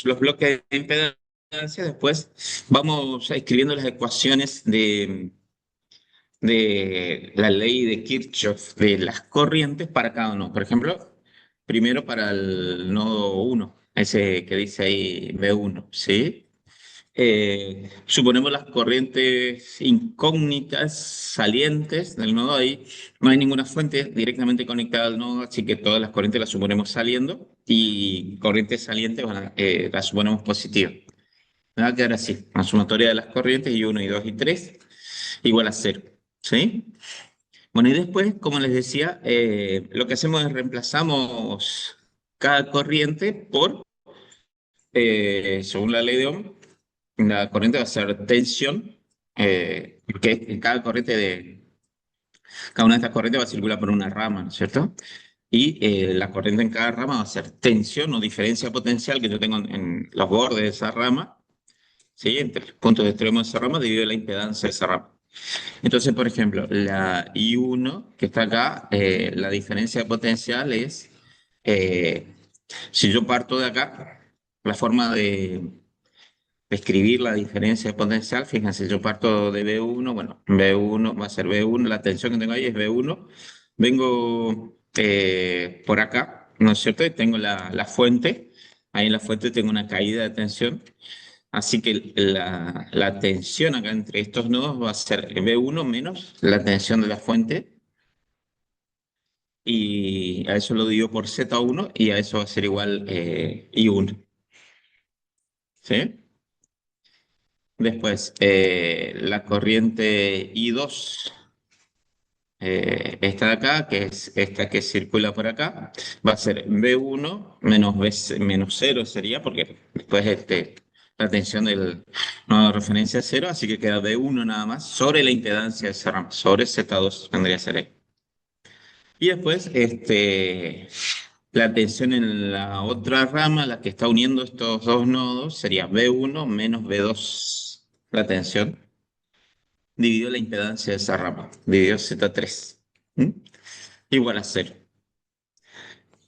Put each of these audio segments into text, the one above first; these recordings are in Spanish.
los bloques de impedancia, después vamos escribiendo las ecuaciones de la ley de Kirchhoff de las corrientes para cada uno. Por ejemplo, primero para el nodo uno, ese que dice ahí B1, ¿sí? Suponemos las corrientes incógnitas salientes del nodo ahí. No hay ninguna fuente directamente conectada al nodo, así que todas las corrientes las suponemos saliendo y corrientes salientes las suponemos positivas. Me va a quedar así, la sumatoria de las corrientes y uno y 2 y 3 igual a cero, ¿sí? Bueno, y después, como les decía, lo que hacemos es reemplazamos cada corriente por, según la ley de Ohm, la corriente va a ser tensión, porque cada una de estas corrientes va a circular por una rama, ¿no es cierto? Y la corriente en cada rama va a ser tensión o diferencia potencial que yo tengo en los bordes de esa rama, ¿sí? Entre los puntos extremos de esa rama, dividido la impedancia de esa rama. Entonces, por ejemplo, la I1 que está acá, la diferencia de potencial es, eh, si yo parto de acá, la forma de escribir la diferencia de potencial, fíjense, yo parto de B1, bueno, B1 va a ser B1, la tensión que tengo ahí es B1, vengo por acá, ¿no es cierto? Y tengo la fuente, ahí en la fuente tengo una caída de tensión, así que la tensión acá entre estos nodos va a ser B1 menos la tensión de la fuente, y a eso lo divido por Z1 y a eso va a ser igual I1, ¿sí? Después, la corriente I2, esta de acá, que es esta que circula por acá, va a ser B1 menos, menos cero sería, porque después la tensión del nodo de referencia es cero, así que queda B1 nada más sobre la impedancia de esa rama, sobre Z2 vendría a ser ahí. Y después, la tensión en la otra rama, la que está uniendo estos dos nodos, sería B1 menos B2, la tensión dividió la impedancia de esa rama, dividió Z3. ¿Mm? Igual a cero.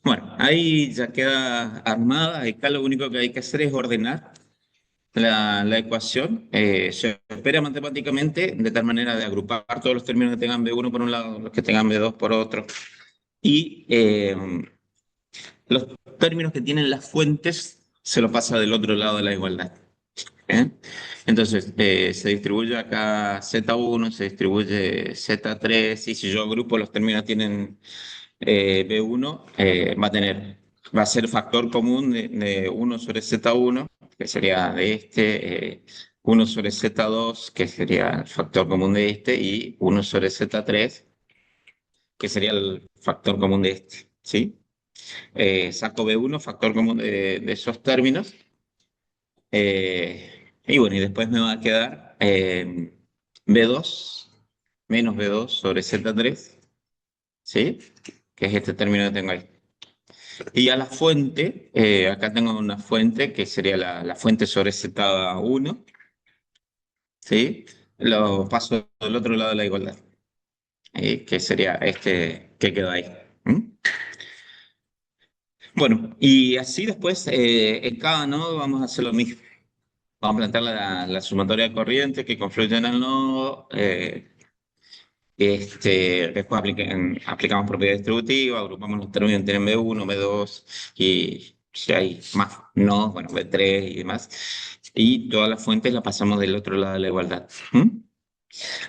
Bueno, ahí ya queda armada. Acá lo único que hay que hacer es ordenar la ecuación. Se opera matemáticamente de tal manera de agrupar todos los términos que tengan B1 por un lado, los que tengan B2 por otro. Y los términos que tienen las fuentes se lo pasa del otro lado de la igualdad. ¿Eh? Entonces, se distribuye acá Z1, se distribuye Z3, y si yo agrupo los términos que tienen B1, va a ser factor común de 1 sobre Z1, que sería de este, 1 sobre Z2, que sería el factor común de este, y 1 sobre Z3, que sería el factor común de este, ¿sí? Saco B1, factor común de esos términos. Y bueno, y después me va a quedar B2 menos B2 sobre Z3, ¿sí? Que es este término que tengo ahí. Y a la fuente, acá tengo una fuente que sería la fuente sobre Z1, ¿sí? Lo paso del otro lado de la igualdad, que sería este que quedó ahí. ¿Mm? Bueno, y así después en cada nodo vamos a hacer lo mismo. Vamos a plantear la sumatoria de corrientes que confluyen al nodo. Después aplicamos propiedad distributiva, agrupamos los términos que tienen B1, B2 y si hay más nodos, bueno, B3 y demás. Y todas las fuentes las pasamos del otro lado de la igualdad. ¿Mm?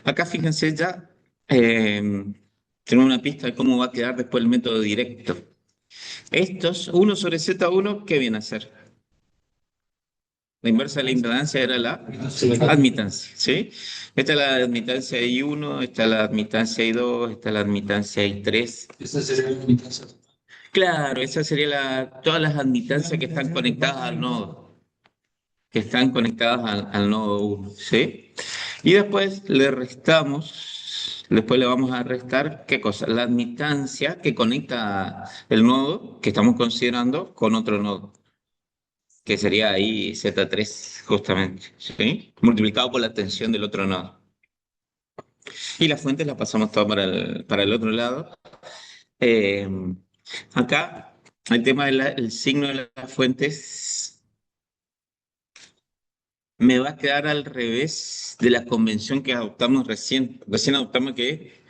Acá fíjense ya, tenemos una pista de cómo va a quedar después el método directo. Estos, 1 sobre Z1, ¿qué viene a ser? La inversa de la impedancia era la admitancia, ¿sí? Esta es la admitancia I1, esta es la admitancia I2, esta es la admitancia I3. Esa sería la limitación. Claro, esa sería todas las admitancias que están conectadas al nodo, que están conectadas al nodo 1, ¿sí? Y después después le vamos a restar, ¿qué cosa? La admitancia que conecta el nodo que estamos considerando con otro nodo, que sería ahí Z3 justamente, ¿sí? Multiplicado por la tensión del otro nodo. Y las fuentes las pasamos todas para el otro lado. Eh, Acá el tema del signo de las fuentes me va a quedar al revés de la convención que adoptamos recién. Recién adoptamos que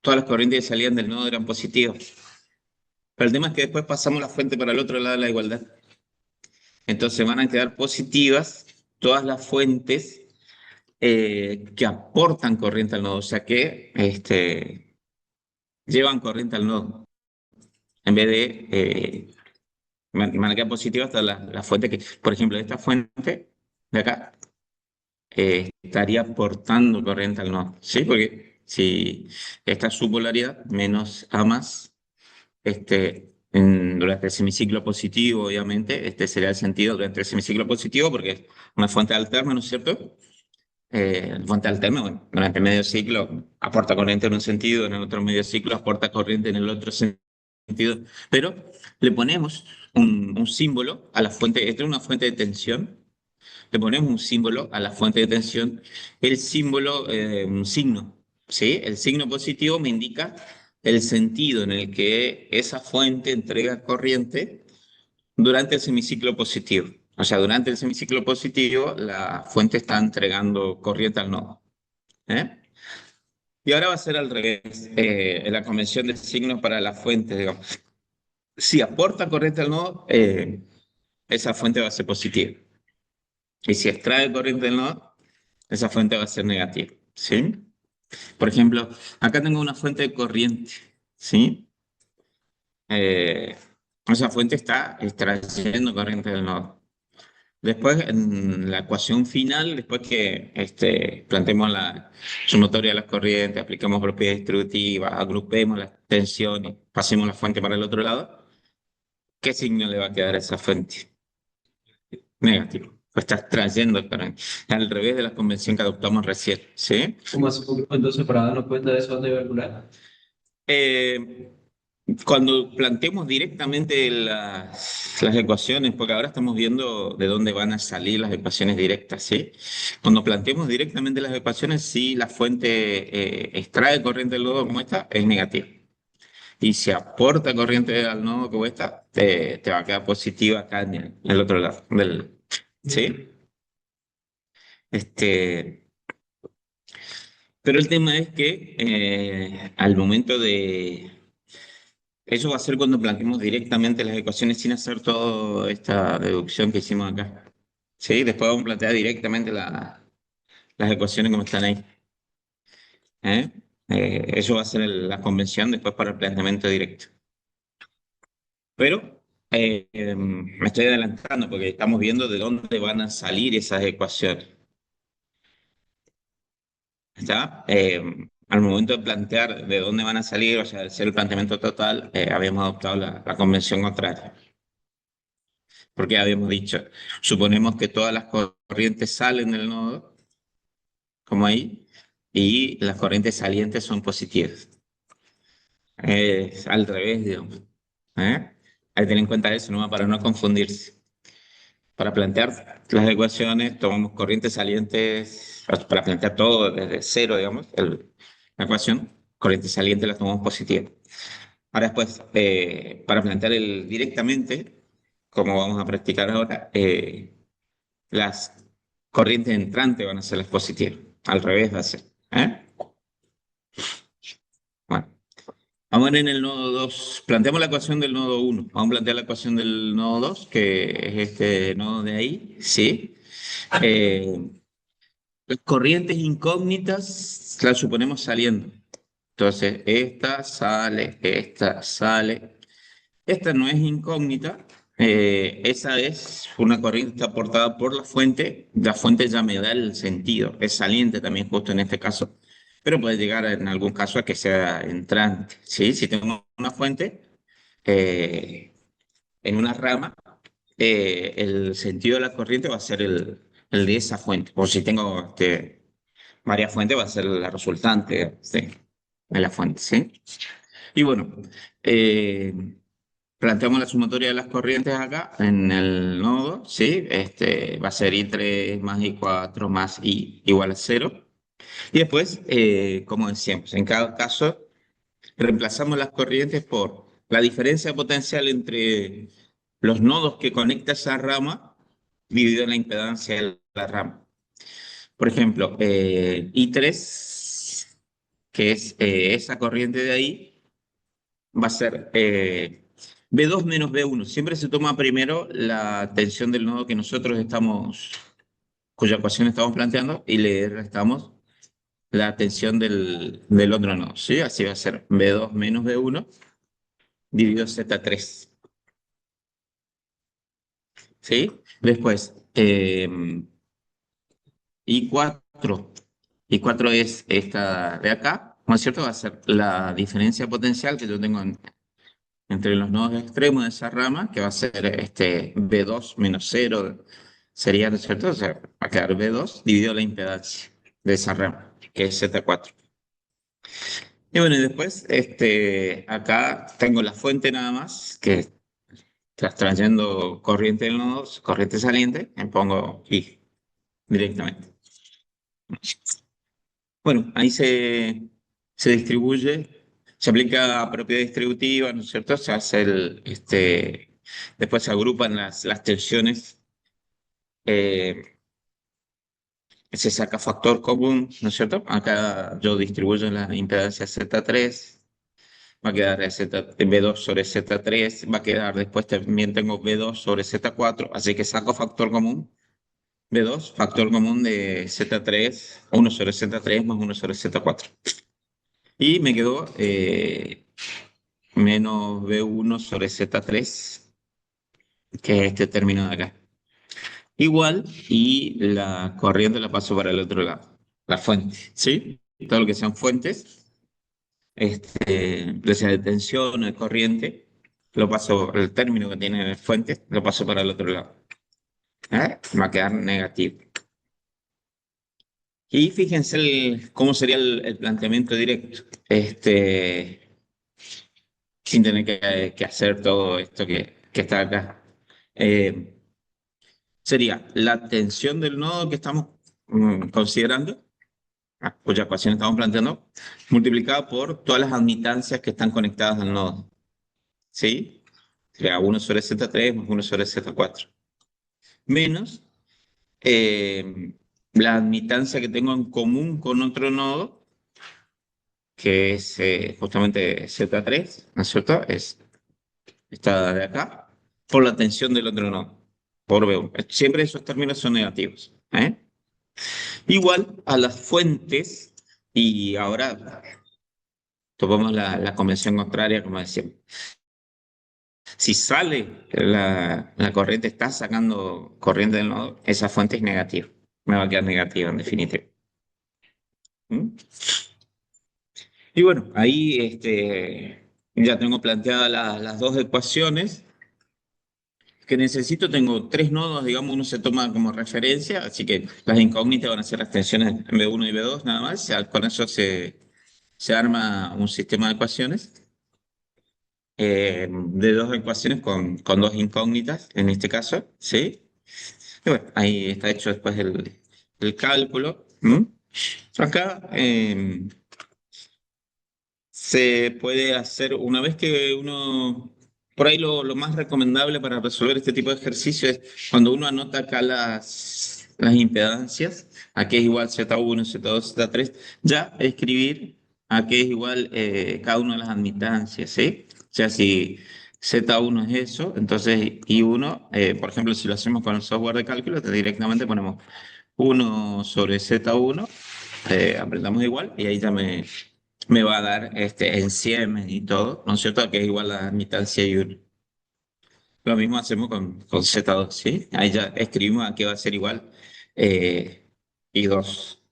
todas las corrientes que salían del nodo eran positivas. Pero el tema es que después pasamos la fuente para el otro lado de la igualdad. Entonces van a quedar positivas todas las fuentes que aportan corriente al nodo, o sea que llevan corriente al nodo. En vez de van a quedar positivas todas las fuentes que, por ejemplo, esta fuente de acá estaría aportando corriente al nodo, ¿sí? Porque si esta es su polaridad, menos A más, durante el semiciclo positivo, obviamente, este sería el sentido durante el semiciclo positivo, porque es una fuente alterna, ¿no es cierto? La fuente alterna, bueno, durante el medio ciclo aporta corriente en un sentido, en el otro medio ciclo aporta corriente en el otro sentido, pero le ponemos un símbolo a la fuente, esta es una fuente de tensión, le ponemos un símbolo a la fuente de tensión, el símbolo, un signo, ¿sí? El signo positivo me indica el sentido en el que esa fuente entrega corriente durante el semiciclo positivo. O sea, durante el semiciclo positivo, la fuente está entregando corriente al nodo. ¿Eh? Y ahora va a ser al revés, en la convención de signos para la fuente, digamos. Si aporta corriente al nodo, esa fuente va a ser positiva. Y si extrae corriente del nodo, esa fuente va a ser negativa, ¿sí? Por ejemplo, acá tengo una fuente de corriente, ¿sí? Eh, esa fuente está extrayendo corriente del nodo. Después, en la ecuación final, después que planteemos la sumatoria de las corrientes, apliquemos propiedades distributivas, agrupemos las tensiones, pasemos la fuente para el otro lado, ¿qué signo le va a quedar a esa fuente? Negativo. Pues está extrayendo corriente. Al revés de la convención que adoptamos recién, ¿sí? ¿Cómo hacemos entonces para darnos cuenta de eso de calcular? Eh, Cuando planteemos directamente las ecuaciones, porque ahora estamos viendo de dónde van a salir las ecuaciones directas, ¿sí? Cuando planteemos directamente las ecuaciones, si la fuente extrae corriente del nodo como esta, es negativa. Y si aporta corriente al nodo como esta, te va a quedar positiva acá en el otro lado ¿sí? Este, pero el tema es que al momento de eso va a ser cuando planteemos directamente las ecuaciones sin hacer toda esta deducción que hicimos acá. ¿Sí? Después vamos a plantear directamente las ecuaciones como están ahí. ¿Eh? Eso va a ser la convención después para el planteamiento directo. Pero me estoy adelantando porque estamos viendo de dónde van a salir esas ecuaciones. ¿Está? Al momento de plantear de dónde van a salir, o sea, de hacer el planteamiento total, habíamos adoptado la convención contraria. Porque habíamos dicho, suponemos que todas las corrientes salen del nodo, como ahí, y las corrientes salientes son positivas. Es al revés, digamos. ¿Eh? Hay que tener en cuenta eso, ¿no? Para no confundirse. Para plantear las ecuaciones, tomamos corrientes salientes, para plantear todo desde cero, digamos, la ecuación, corrientes salientes las tomamos positivas. Ahora después, para plantear directamente, como vamos a practicar ahora, las corrientes entrantes van a ser las positivas. Al revés va a ser. ¿Eh? Bueno, vamos a ver en el nodo 2. Planteamos la ecuación del nodo 1. Vamos a plantear la ecuación del nodo 2, que es este nodo de ahí. ¿Sí? Eh, las corrientes incógnitas las suponemos saliendo. Entonces, esta sale, esta sale. Esta no es incógnita, esa es una corriente que está aportada por la fuente ya me da el sentido, es saliente también justo en este caso, pero puede llegar en algún caso a que sea entrante, ¿sí? Si tengo una fuente eh, en una rama, el sentido de la corriente va a ser el de esa fuente, o si tengo varias fuentes va a ser la resultante, ¿sí? De la fuente, ¿sí? Y bueno, eh, planteamos la sumatoria de las corrientes acá en el nodo, ¿sí? Va a ser I3 más I4 más I igual a 0. Y después, como decíamos, en cada caso reemplazamos las corrientes por la diferencia potencial entre los nodos que conecta esa rama dividido en la impedancia de la rama. Por ejemplo, I3, que es esa corriente de ahí, va a ser B2 menos B1. Siempre se toma primero la tensión del nodo que nosotros estamos, cuya ecuación estamos planteando, y le restamos la tensión del otro nodo, ¿sí? Así va a ser B2 menos B1 dividido Z3, ¿sí? Después, I4. I4 es esta de acá, ¿no es cierto? Va a ser la diferencia potencial que yo tengo entre los nodos extremos de esa rama, que va a ser este B2 menos 0, sería, ¿no es cierto? O sea, va a quedar B2 dividido la impedancia de esa rama, que es Z4. Y bueno, y después, acá tengo la fuente nada más, que está trayendo corriente del nodo, corriente saliente, me pongo I directamente. Bueno, ahí se distribuye, se aplica propiedad distributiva, ¿no es cierto? Se hace después se agrupan las tensiones, eh, se saca factor común, ¿no es cierto? Acá yo distribuyo la impedancia Z3, va a quedar B2 sobre Z3, va a quedar después también tengo B2 sobre Z4, así que saco factor común. B2, factor común de Z3, 1 sobre Z3 más 1 sobre Z4. Y me quedó menos B1 sobre Z3, que es este término de acá. Igual, y la corriente la paso para el otro lado, la fuente, ¿sí? Todo lo que sean fuentes, ya sea de tensión o de corriente, lo paso, el término que tiene fuentes, lo paso para el otro lado. Va a quedar negativo. Y fíjense cómo sería el planteamiento directo, sin tener que hacer todo esto que está acá. Eh, Sería la tensión del nodo que estamos considerando, cuya ecuación estamos planteando, multiplicada por todas las admitancias que están conectadas al nodo. ¿Sí? Sería 1 sobre Z3 más 1 sobre Z4. Menos la admitancia que tengo en común con otro nodo, que es justamente Z3, ¿no es cierto? Es esta de acá, por la tensión del otro nodo, por B1. Siempre esos términos son negativos. Igual a las fuentes, y ahora tomamos la convención contraria, como decíamos. Si sale la corriente, está sacando corriente del nodo, esa fuente es negativa. Me va a quedar negativa en definitiva. ¿Mm? Y bueno, ahí ya tengo planteadas las dos ecuaciones que necesito. Tengo tres nodos, digamos, uno se toma como referencia, así que las incógnitas van a ser las tensiones en B1 y B2 nada más. Ya con eso se arma un sistema de ecuaciones, de dos ecuaciones con dos incógnitas, en este caso, ¿sí? Y bueno, ahí está hecho después el cálculo. ¿Mm? Acá se puede hacer, una vez que uno, por ahí lo más recomendable para resolver este tipo de ejercicio es cuando uno anota acá las impedancias, a qué es igual Z1, Z2, Z3, ya escribir a qué es igual cada una de las admitancias, ¿sí? O sea, si Z1 es eso, entonces I1, por ejemplo, si lo hacemos con el software de cálculo, directamente ponemos 1 sobre Z1, apretamos igual y ahí ya me va a dar en Siemens y todo, ¿no es cierto? Que es igual a admitancia y 1. Lo mismo hacemos con Z2, ¿sí? Ahí ya escribimos a qué va a ser igual y 2.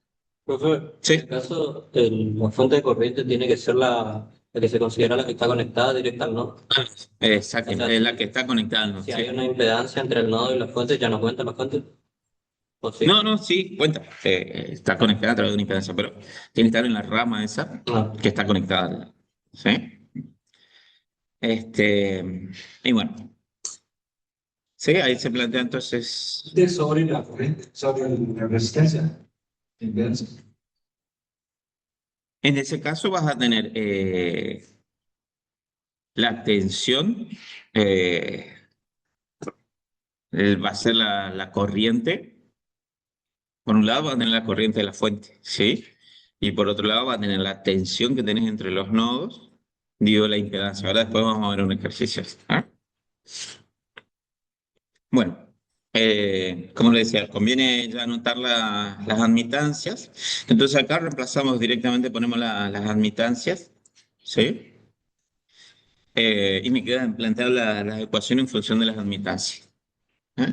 Profe, en Sí, este caso, la fuente de corriente tiene que ser la que se considera la que está conectada directa al nodo. exacto, O sea, es la que está conectada al nodo, si hay sí. una impedancia entre el nodo y la fuente, ya no cuenta la fuente. ¿O No, sí? no, sí, cuenta. Está conectada a través de una impedancia, pero tiene que estar en la rama esa Ah, que está conectada, ¿sí? Y bueno, sí, ahí se plantea entonces. De sobre la corriente, sobre la resistencia. Impedancia. En ese caso vas a tener la tensión, va a ser la corriente, Por un lado va a tener la corriente de la fuente, ¿sí? Y por otro lado va a tener la tensión que tenés entre los nodos, digo la impedancia. Ahora después vamos a ver un ejercicio. ¿Ah? Bueno, como les decía, conviene ya anotar las admitancias. Entonces acá reemplazamos directamente, ponemos las admitancias, ¿sí? Y me queda plantear las ecuaciones en función de las admitancias. ¿Eh?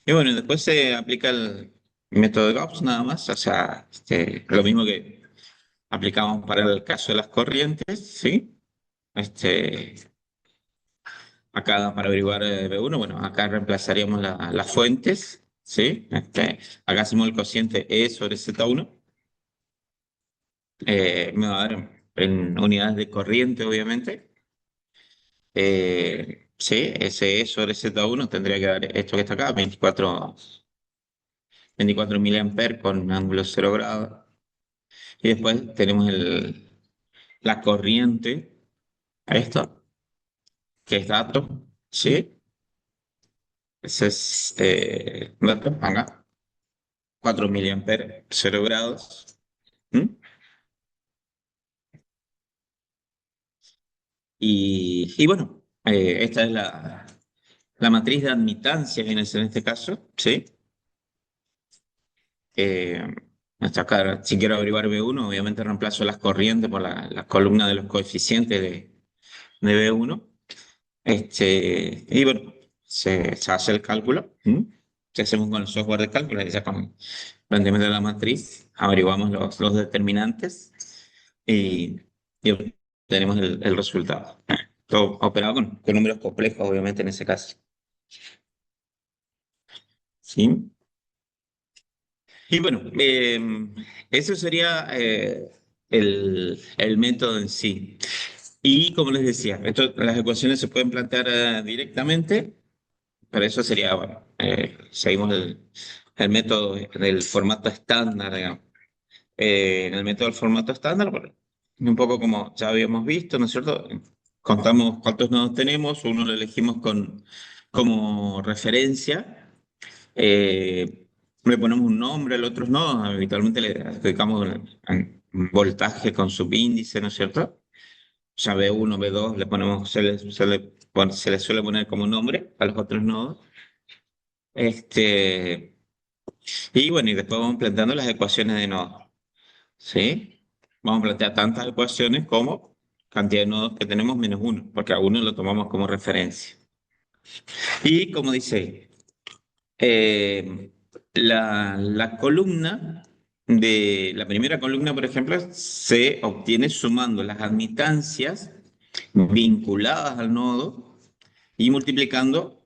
Y bueno, después se aplica el método de Gauss nada más, o sea, lo mismo que aplicamos para el caso de las corrientes, ¿sí? Este, acá para averiguar B1, bueno, acá reemplazaríamos las fuentes, ¿sí? Acá hacemos el cociente E sobre Z1, me va a dar en unidades de corriente, obviamente. Sí, ese E sobre Z1 tendría que dar esto que está acá, 24 miliamperes con ángulo 0 grados. Y después tenemos la corriente, esto, que es dato, ¿sí? Ese es dato, acá, 4 miliamperes, 0 grados. ¿Mm? Y bueno, esta es la matriz de admitancias en este caso, ¿sí? Eh, Hasta acá, si quiero averiguar B1, obviamente reemplazo las corrientes por la columna de los coeficientes de B1. Y bueno, se hace el cálculo. ¿Mm? Que hacemos con el software de cálculo, ya con planteamiento de la matriz, averiguamos los determinantes y, y obtenemos el resultado. Todo operado con números complejos, obviamente, en ese caso. ¿Sí? Y bueno, eso sería el método en sí. Y como les decía, las ecuaciones se pueden plantear directamente. Para eso sería, bueno, seguimos el método del formato estándar, digamos. En el método del formato estándar, bueno, un poco como ya habíamos visto, ¿no es cierto? Contamos cuántos nodos tenemos, uno lo elegimos como referencia, le ponemos un nombre al otro nodo, habitualmente le dedicamos un voltaje con subíndice, ¿no es cierto? Ya B1, B2, le ponemos, se le suele poner como nombre a los otros nodos. Este, y bueno, y después vamos planteando las ecuaciones de nodos, ¿sí? Vamos a plantear tantas ecuaciones como cantidad de nodos que tenemos menos uno, porque a uno lo tomamos como referencia. Y como dice, la columna la primera columna, por ejemplo, se obtiene sumando las admitancias vinculadas al nodo y multiplicando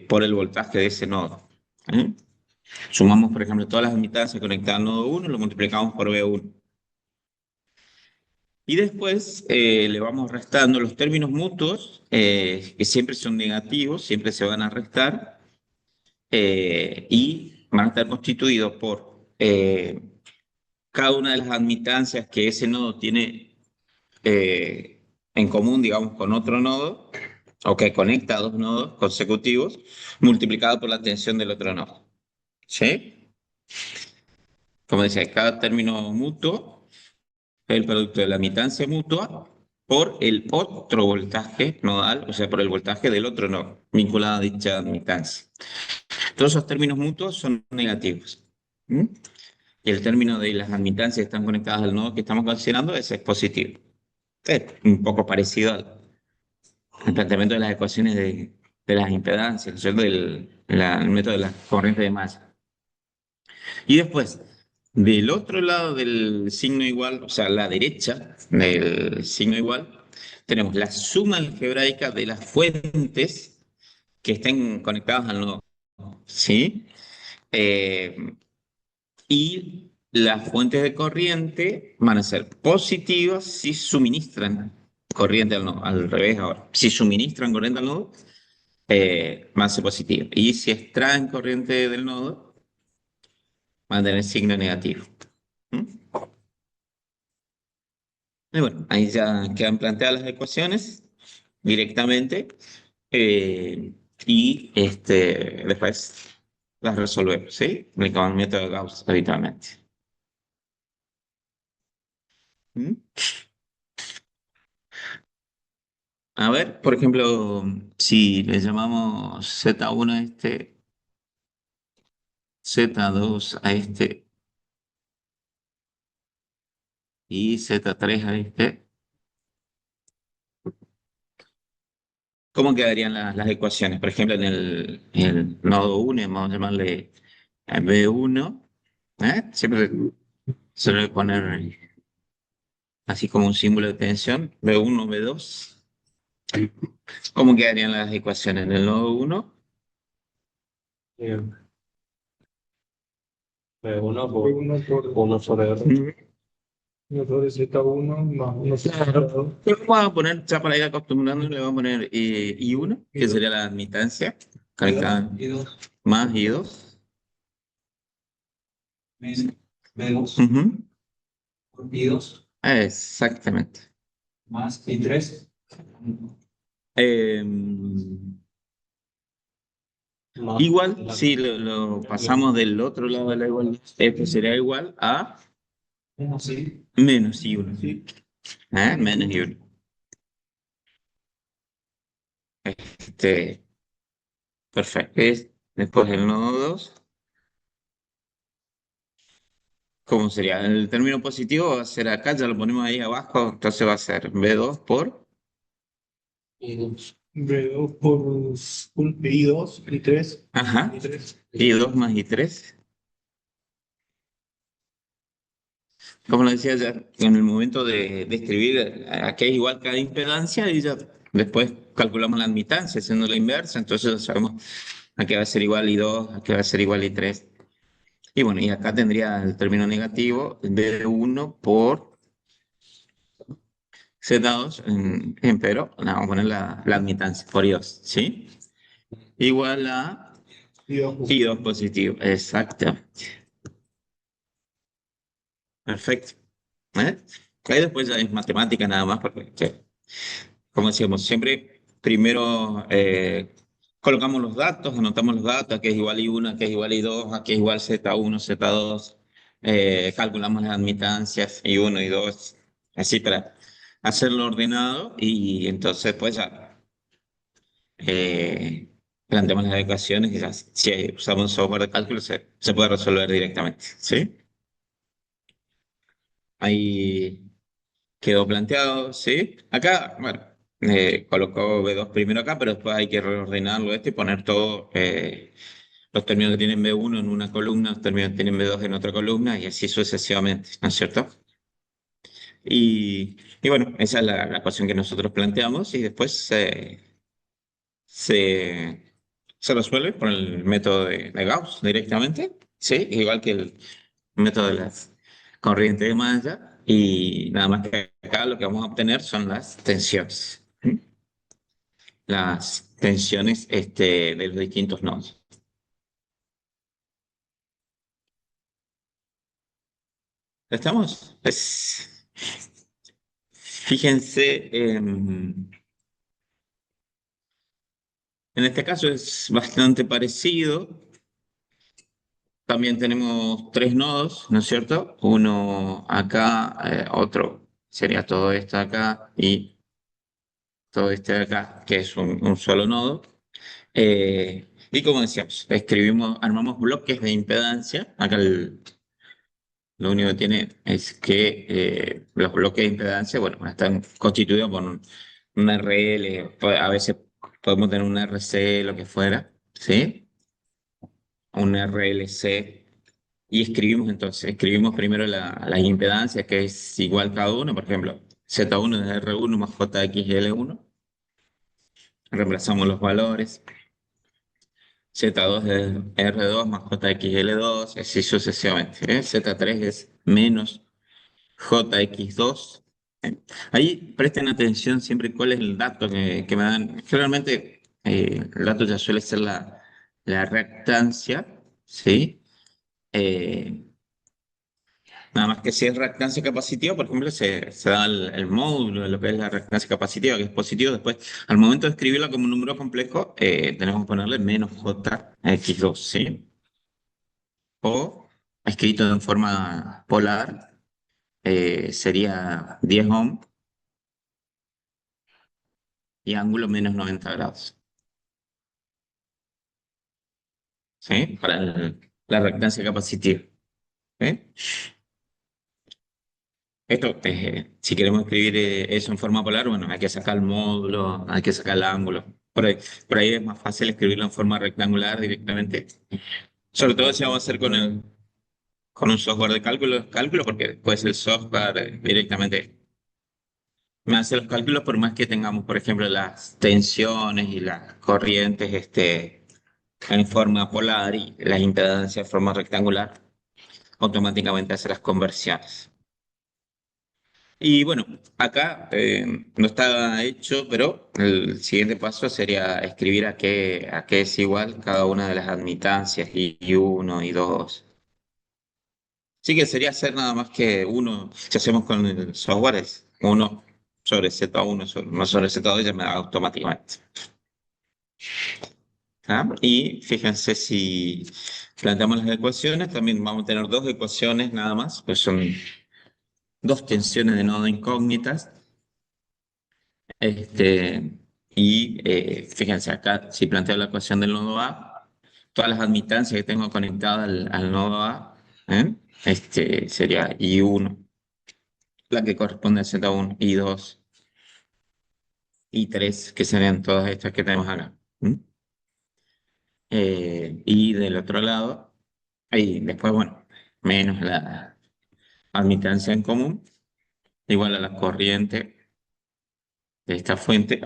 por el voltaje de ese nodo. ¿Eh? Sumamos, por ejemplo, todas las admitancias conectadas al nodo 1, lo multiplicamos por B1. Y después le vamos restando los términos mutuos, que siempre son negativos, siempre se van a restar, y van a estar constituidos por cada una de las admitancias que ese nodo tiene en común, digamos, con otro nodo, o que conecta a dos nodos consecutivos, multiplicado por la tensión del otro nodo. ¿Sí? Como decía, cada término mutuo es el producto de la admitancia mutua por el otro voltaje nodal, o sea, por el voltaje del otro nodo, vinculado a dicha admitancia. Todos esos términos mutuos son negativos. ¿Mm? Y el término de las admitancias que están conectadas al nodo que estamos considerando, ese es positivo. Es un poco parecido al planteamiento de las ecuaciones de las impedancias, ¿no es cierto? El método de la corriente de masa. Y después, del otro lado del signo igual, o sea, a la derecha del signo igual, tenemos la suma algebraica de las fuentes que estén conectadas al nodo, ¿sí? Eh, y las fuentes de corriente van a ser positivas si suministran corriente al nodo. Al revés ahora, si suministran corriente al nodo, van a ser positivas. Y si extraen corriente del nodo, van a tener signo negativo. ¿Mm? Y bueno, ahí ya quedan planteadas las ecuaciones directamente. Y después las resolvemos, ¿sí? Aplicamos el método de Gauss habitualmente. ¿Mm? A ver, por ejemplo, si le llamamos Z1 a este, Z2 a este y Z3 a este, ¿cómo quedarían las ecuaciones? Por ejemplo, en el nodo 1, vamos a llamarle B1, ¿eh? Siempre se le poner así como un símbolo de tensión, B1, B2. ¿Cómo quedarían las ecuaciones en el nodo 1? Bien. B1 por uno por 1 sobre R. uno de Z1 más uno Claro. Z2. Pero vamos a poner, ya para ir acostumbrando, le vamos a poner I1, que sería la admitancia, conectada Y 2 más I2. menos Ujú. y 2 Exactamente. más y 3 Em, más Igual, si lo pasamos del otro lado de la igualdad, esto sería igual a menos y menos I1. Menos I1. Este, perfecto. Después el nodo 2, ¿cómo sería? El término positivo va a ser acá, ya lo ponemos ahí abajo, entonces va a ser B2 por y 2. B2 por un I2 y 3. ajá, Y 3. I2 más I3. Como lo decía ya, en el momento de escribir aquí es igual cada impedancia y ya después calculamos la admitancia haciendo la inversa, entonces ya sabemos a qué va a ser igual I2, a qué va a ser igual I3. Y bueno, y acá tendría el término negativo B1 por Z2 pero vamos a poner la admitancia por I2, ¿sí? Igual a I2. I2 positivo, exacto. Perfecto. ¿Eh? Ahí después ya es matemática nada más, porque, como decíamos, siempre primero colocamos los datos, anotamos los datos, a qué es igual I1, a qué es igual I2, a qué es igual Z1, Z2, calculamos las admitancias I1, I2, así para hacerlo ordenado y entonces pues ya eh, planteamos las ecuaciones y ya si usamos un software de cálculo se puede resolver directamente, ¿sí? Ahí quedó planteado, ¿sí? Acá, bueno, colocó B2 primero acá, pero después hay que reordenarlo y poner todo, los términos que tienen B1 en una columna, los términos que tienen B2 en otra columna y así sucesivamente, ¿no es cierto? Y bueno, esa es la ecuación que nosotros planteamos y después se, se resuelve por el método de Gauss directamente, ¿sí? Igual que el método de las corrientes de malla y nada más que acá lo que vamos a obtener son las tensiones. ¿Sí? Las tensiones de los distintos nodos. ¿Estamos? Pues, fíjense, en este caso es bastante parecido. También tenemos tres nodos, ¿no es cierto? Uno acá, otro sería todo esto acá y todo este de acá, que es un solo nodo. Y como decíamos, armamos bloques de impedancia. Acá lo único que tiene es que los bloques de impedancia, bueno, están constituidos por un RL, a veces podemos tener un RC, lo que fuera, ¿sí? Un RLC. Y escribimos primero la impedancia, que es igual cada uno, por ejemplo, Z1 es R1 más JXL1. Reemplazamos los valores. Z2 es R2 más JXL2, así sucesivamente. Z3 es menos JX2. Ahí presten atención siempre cuál es el dato que me dan. Generalmente el dato ya suele ser la reactancia, ¿sí? Eh, Nada más que si es reactancia capacitiva, por ejemplo, se da el módulo de lo que es la reactancia capacitiva, que es positivo. Después, al momento de escribirla como un número complejo, tenemos que ponerle menos JX2, ¿sí? o escrito en forma polar, sería 10 ohm y ángulo menos 90 grados. ¿Sí? Para la reactancia capacitiva. ¿Sí? Esto, si queremos escribir eso en forma polar, bueno, hay que sacar el módulo, hay que sacar el ángulo. Por ahí es más fácil escribirlo en forma rectangular directamente. Sobre todo si vamos a hacer con un software de cálculo, porque después el software directamente me hace los cálculos por más que tengamos, por ejemplo, las tensiones y las corrientes en forma polar y las impedancias en forma rectangular, automáticamente hace las conversiones. Y bueno, acá no está hecho, pero el siguiente paso sería escribir a qué es igual cada una de las admitancias, y 1 y 2. Sí que sería hacer nada más que uno, si hacemos con el software, es 1 sobre Z1, más sobre Z2, ya me da automáticamente. ¿Ah? Y fíjense si planteamos las ecuaciones, también vamos a tener dos ecuaciones nada más, pues son dos tensiones de nodo incógnitas. Fíjense acá, si planteo la ecuación del nodo A, todas las admitancias que tengo conectadas al nodo A, ¿eh? Sería I1, la que corresponde a Z1, I2, I3, que serían todas estas que tenemos acá. Y del otro lado, y después, bueno, menos la admitancia en común, igual a la corriente de esta fuente.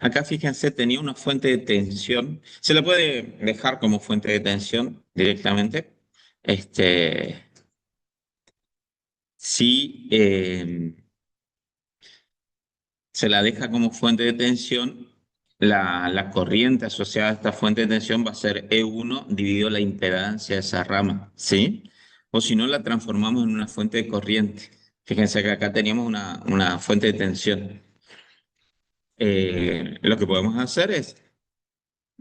Acá fíjense, tenía una fuente de tensión. Se la puede dejar como fuente de tensión directamente. Este, si se la deja como fuente de tensión, la corriente asociada a esta fuente de tensión va a ser E1 dividido la impedancia de esa rama, ¿sí? O si no, la transformamos en una fuente de corriente. Fíjense que acá teníamos una fuente de tensión. Lo que podemos hacer es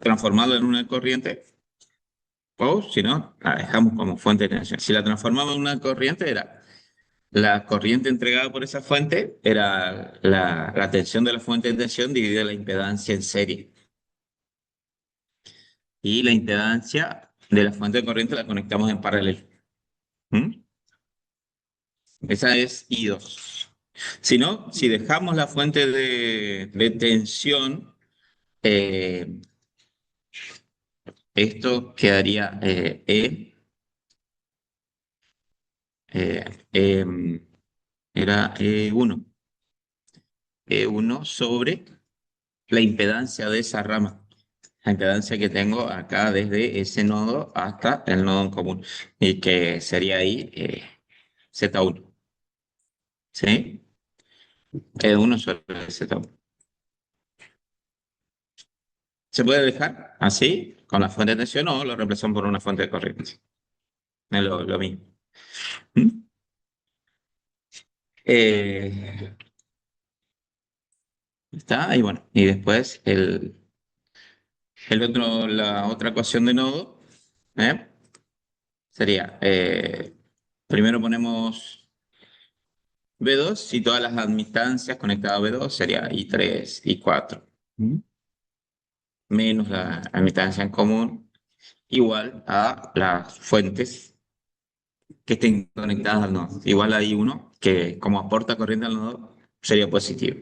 transformarlo en una corriente. O si no, la dejamos como fuente de tensión. Si la transformamos en una corriente, era la corriente entregada por esa fuente, era la tensión de la fuente de tensión dividida la impedancia en serie. Y la impedancia de la fuente de corriente la conectamos en paralelo. ¿Mm? Esa es I2. Si no, si dejamos la fuente de tensión, eh, esto quedaría eh, em, era E1 sobre la impedancia de esa rama, la impedancia que tengo acá desde ese nodo hasta el nodo en común, y que sería ahí Z1, ¿sí? E1 sobre Z1. ¿Se puede dejar así, con la fuente de tensión, o lo reemplazamos por una fuente de corriente? Es lo mismo. ¿Mm? Eh, Está, y bueno, y después la otra ecuación de nodo, ¿eh? Sería, primero ponemos B2 y todas las admitancias conectadas a B2 sería I3, I4. Menos la admitancia en común, igual a las fuentes que estén conectadas al nodo. Igual a I1, que como aporta corriente al nodo, sería positivo.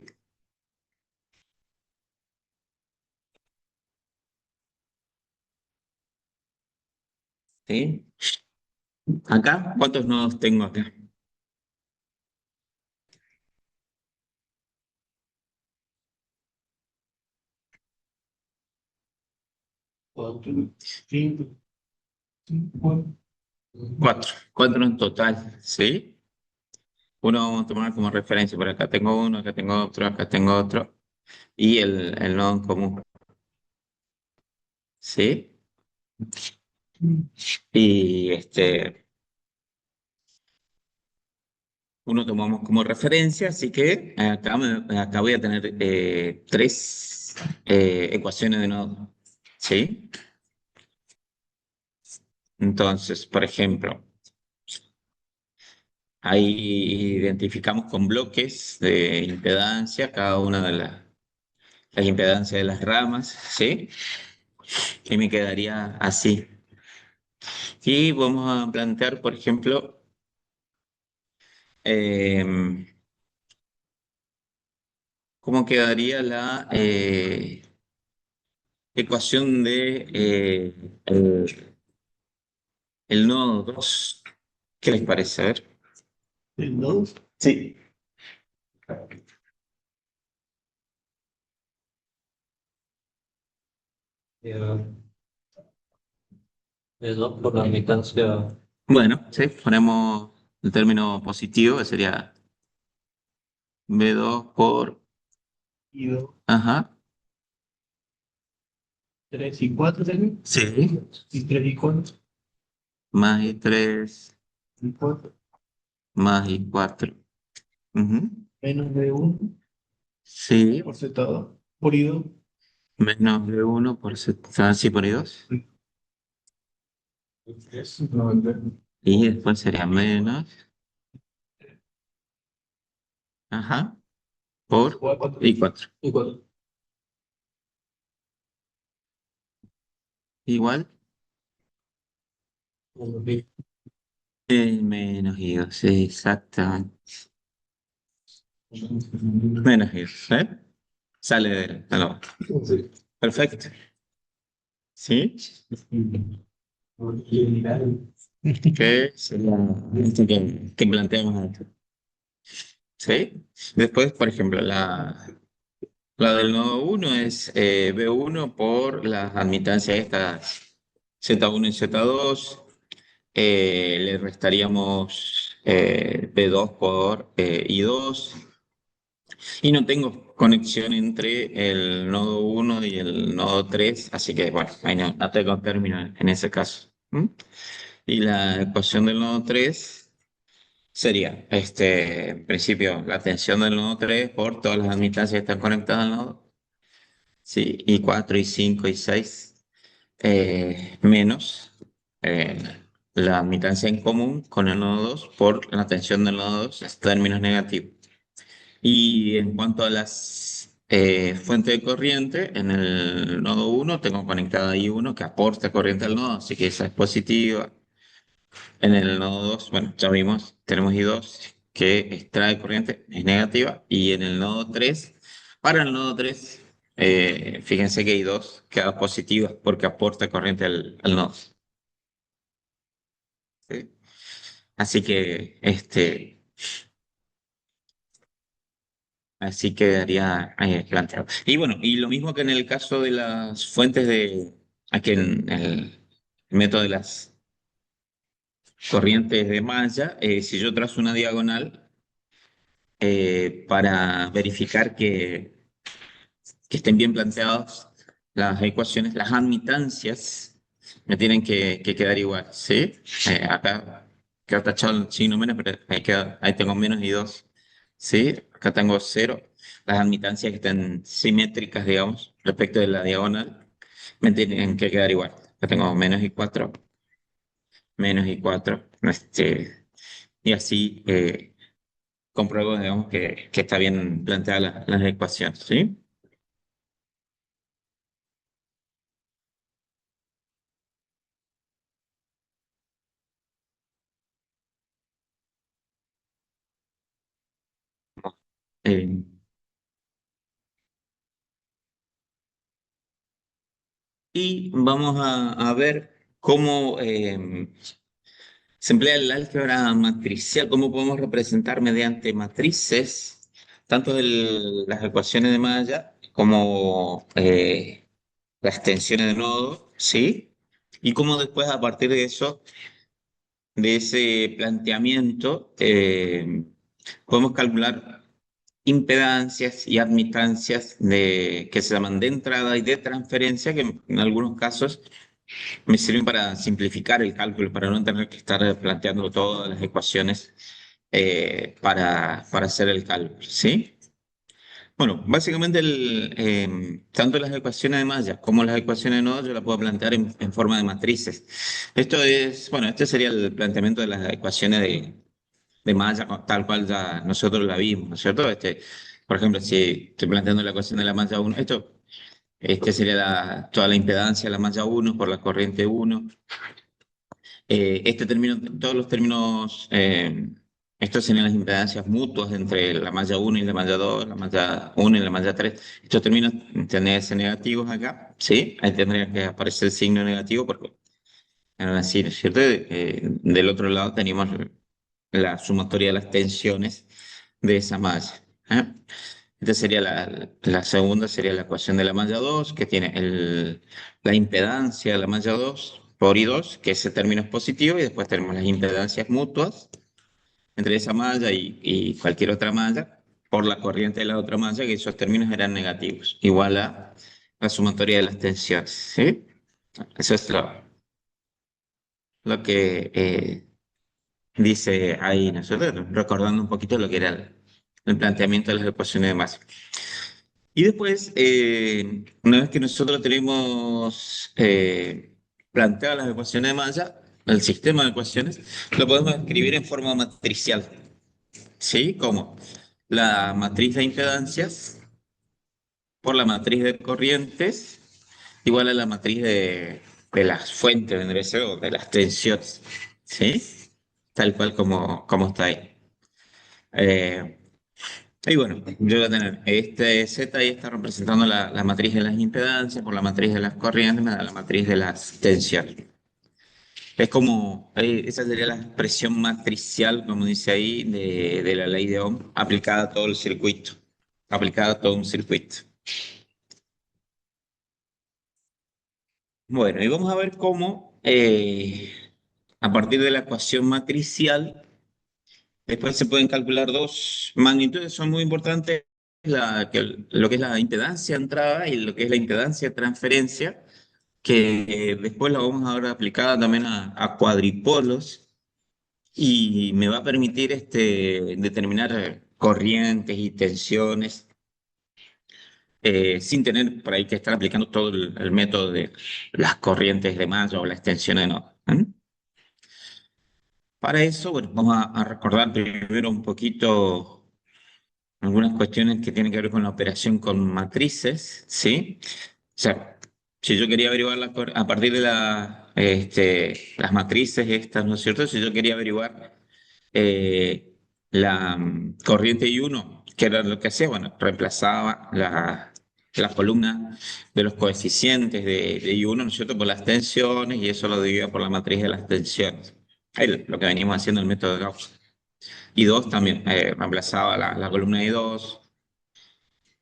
¿Sí? Acá, ¿cuántos nodos tengo acá? Cuatro, cinco, cinco. Cuatro. Cuatro en total, ¿sí? Uno vamos a tomar como referencia. Por acá tengo uno, acá tengo otro. Y el nodo en común, ¿sí? Y uno tomamos como referencia, así que acá voy a tener tres ecuaciones de nodo, ¿sí? Entonces, por ejemplo, ahí identificamos con bloques de impedancia cada una de las impedancias de las ramas, ¿sí? Y me quedaría así. Y vamos a plantear, por ejemplo, em, cómo quedaría la ecuación de el nodo 2. ¿Qué les parece? A ver. ¿El nodo? Sí. eh, B2 por la admitancia. Bueno, sí, ponemos el término positivo, que sería B2 por... Y 2, Ajá. 3 y 4 también. Sí. Y 3 y 4. Más y 3, Y 4. más y 4. Menos de 1 Sí. por Z2. Por I2. Menos de 1 por sí, por I2. Es 90. Y después sería menos, ajá, por 4. I4. Y cuatro. Igual el menos I2, sí, exactamente. Menos I2, ¿eh? Sale de la boca. Sí. Perfecto. ¿Sí? Que sería esto que planteamos antes. ¿Sí? Después, por ejemplo, la del nodo 1 es B1 por las admitancias estas Z1 y Z2. Le restaríamos B2 por I2. Y no tengo conexión entre el nodo 1 y el nodo 3, así que bueno, ahí no tengo término en ese caso. ¿Mm? Y la ecuación del nodo 3 sería, en principio, la tensión del nodo 3 por todas las admitancias que están conectadas al nodo. Sí, y 4 y 5 y 6 menos eh, la admitancia en común con el nodo 2 por la tensión del nodo 2 en términos negativos. Y en cuanto a las fuentes de corriente, en el nodo 1 tengo conectada I1 que aporta corriente al nodo, así que esa es positiva. En el nodo 2, bueno, ya vimos, tenemos I2 que extrae corriente, es negativa. Y en el nodo 3, para el nodo 3, fíjense que I2 queda positiva porque aporta corriente al nodo. ¿Sí? Así que, así quedaría planteado. Y bueno, y lo mismo que en el caso de las fuentes aquí en el método de las corrientes de malla, si yo trazo una diagonal para verificar que estén bien planteadas las ecuaciones, las admitancias me tienen que quedar igual, ¿sí? Acá queda tachado el signo menos, pero ahí tengo menos y 2, ¿sí? Acá tengo 0. Las admitancias que estén simétricas, digamos, respecto de la diagonal, me tienen que quedar igual. Acá tengo menos y 4, menos y 4, y así compruebo, digamos, que está bien planteada las ecuaciones, ¿sí? Eh, y vamos a ver cómo se emplea el álgebra matricial, cómo podemos representar mediante matrices tanto las ecuaciones de malla como las tensiones de nodo, ¿sí? Y cómo después a partir de eso, de ese planteamiento, podemos calcular impedancias y admitancias que se llaman de entrada y de transferencia, que en algunos casos me sirven para simplificar el cálculo, para no tener que estar planteando todas las ecuaciones para hacer el cálculo, ¿sí? Bueno, básicamente tanto las ecuaciones de malla como las ecuaciones de nodo yo las puedo plantear en forma de matrices. Esto es, bueno, este sería el planteamiento de las ecuaciones de malla tal cual ya nosotros la vimos, ¿no es cierto? Por ejemplo, si estoy planteando la ecuación de la malla uno, este sería toda la impedancia de la malla uno por la corriente uno. Este término, todos los términos, estos serían las impedancias mutuas entre la malla uno y la malla 2, la malla uno y la malla 3. Estos términos tendrían que ser negativos acá, ¿sí? Ahí tendría que aparecer el signo negativo porque, así, ¿no es cierto? Del otro lado teníamos la sumatoria de las tensiones de esa malla. ¿Eh? Esta sería la segunda, sería la ecuación de la malla 2 que tiene la impedancia de la malla 2 por I2, que ese término es positivo, y después tenemos las impedancias mutuas entre esa malla y cualquier otra malla por la corriente de la otra malla, que esos términos eran negativos, igual a la sumatoria de las tensiones. ¿Sí? Eso es lo que dice ahí, nosotros recordando un poquito lo que era el planteamiento de las ecuaciones de masa. Y después, una vez que nosotros tenemos planteadas las ecuaciones de masa, el sistema de ecuaciones, lo podemos escribir en forma matricial. ¿Sí? Como la matriz de impedancias por la matriz de corrientes igual a la matriz de las fuentes, vendría a ser, o de las tensiones. ¿Sí? Tal cual como está ahí. Eh, y bueno, yo voy a tener este Z ahí está representando la matriz de las impedancias por la matriz de las corrientes, me da la matriz de las tensiones. Es como, esa sería la expresión matricial, como dice ahí, de la ley de Ohm, aplicada a todo el circuito, aplicada a todo un circuito. Bueno, y vamos a ver cómo, a partir de la ecuación matricial, después se pueden calcular dos magnitudes, son muy importantes, lo que es la impedancia entrada y lo que es la impedancia de transferencia, que después la vamos a ver aplicada también a cuadripolos y me va a permitir determinar corrientes y tensiones sin tener por ahí que estar aplicando todo el método de las corrientes de malla o la extensión de nodo. Para eso, bueno, vamos a recordar primero un poquito algunas cuestiones que tienen que ver con la operación con matrices, ¿sí? O sea, si yo quería averiguar a partir de las matrices estas, ¿no es cierto? Si yo quería averiguar la corriente I1, que era lo que hacía, bueno, reemplazaba la columna de los coeficientes de I1, ¿no es cierto?, por las tensiones, y eso lo dividía por la matriz de las tensiones. Ahí lo que venimos haciendo en el método de Gauss. I2 también reemplazaba la columna I2,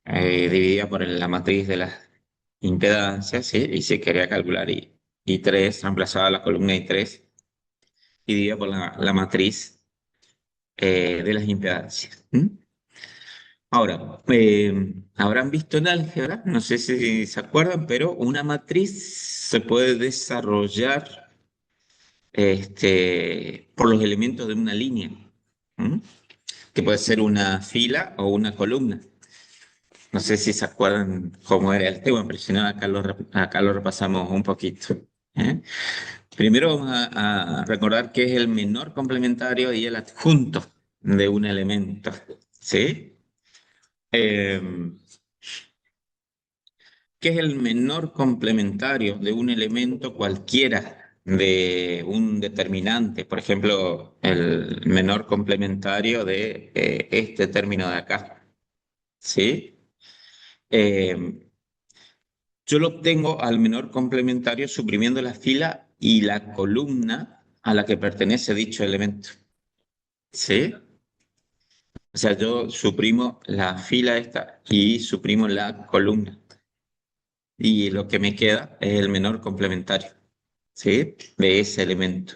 dividida por la matriz de las impedancias, ¿sí? Y se quería calcular I3, reemplazaba la columna I3 y dividida por la matriz de las impedancias. Ahora, habrán visto en álgebra, no sé si se acuerdan, pero una matriz se puede desarrollar por los elementos de una línea, ¿m? Que puede ser una fila o una columna. No sé si se acuerdan cómo era el tema, pero si no, acá lo repasamos un poquito. ¿Eh? Primero vamos a recordar qué es el menor complementario y el adjunto de un elemento. ¿Sí? Eh, ¿Qué es el menor complementario de un elemento cualquiera de un determinante? Por ejemplo, el menor complementario de este término de acá. ¿Sí? Eh, yo lo obtengo al menor complementario suprimiendo la fila y la columna a la que pertenece dicho elemento. ¿Sí? O sea, yo suprimo la fila esta y suprimo la columna. Y lo que me queda es el menor complementario, ¿sí? De ese elemento.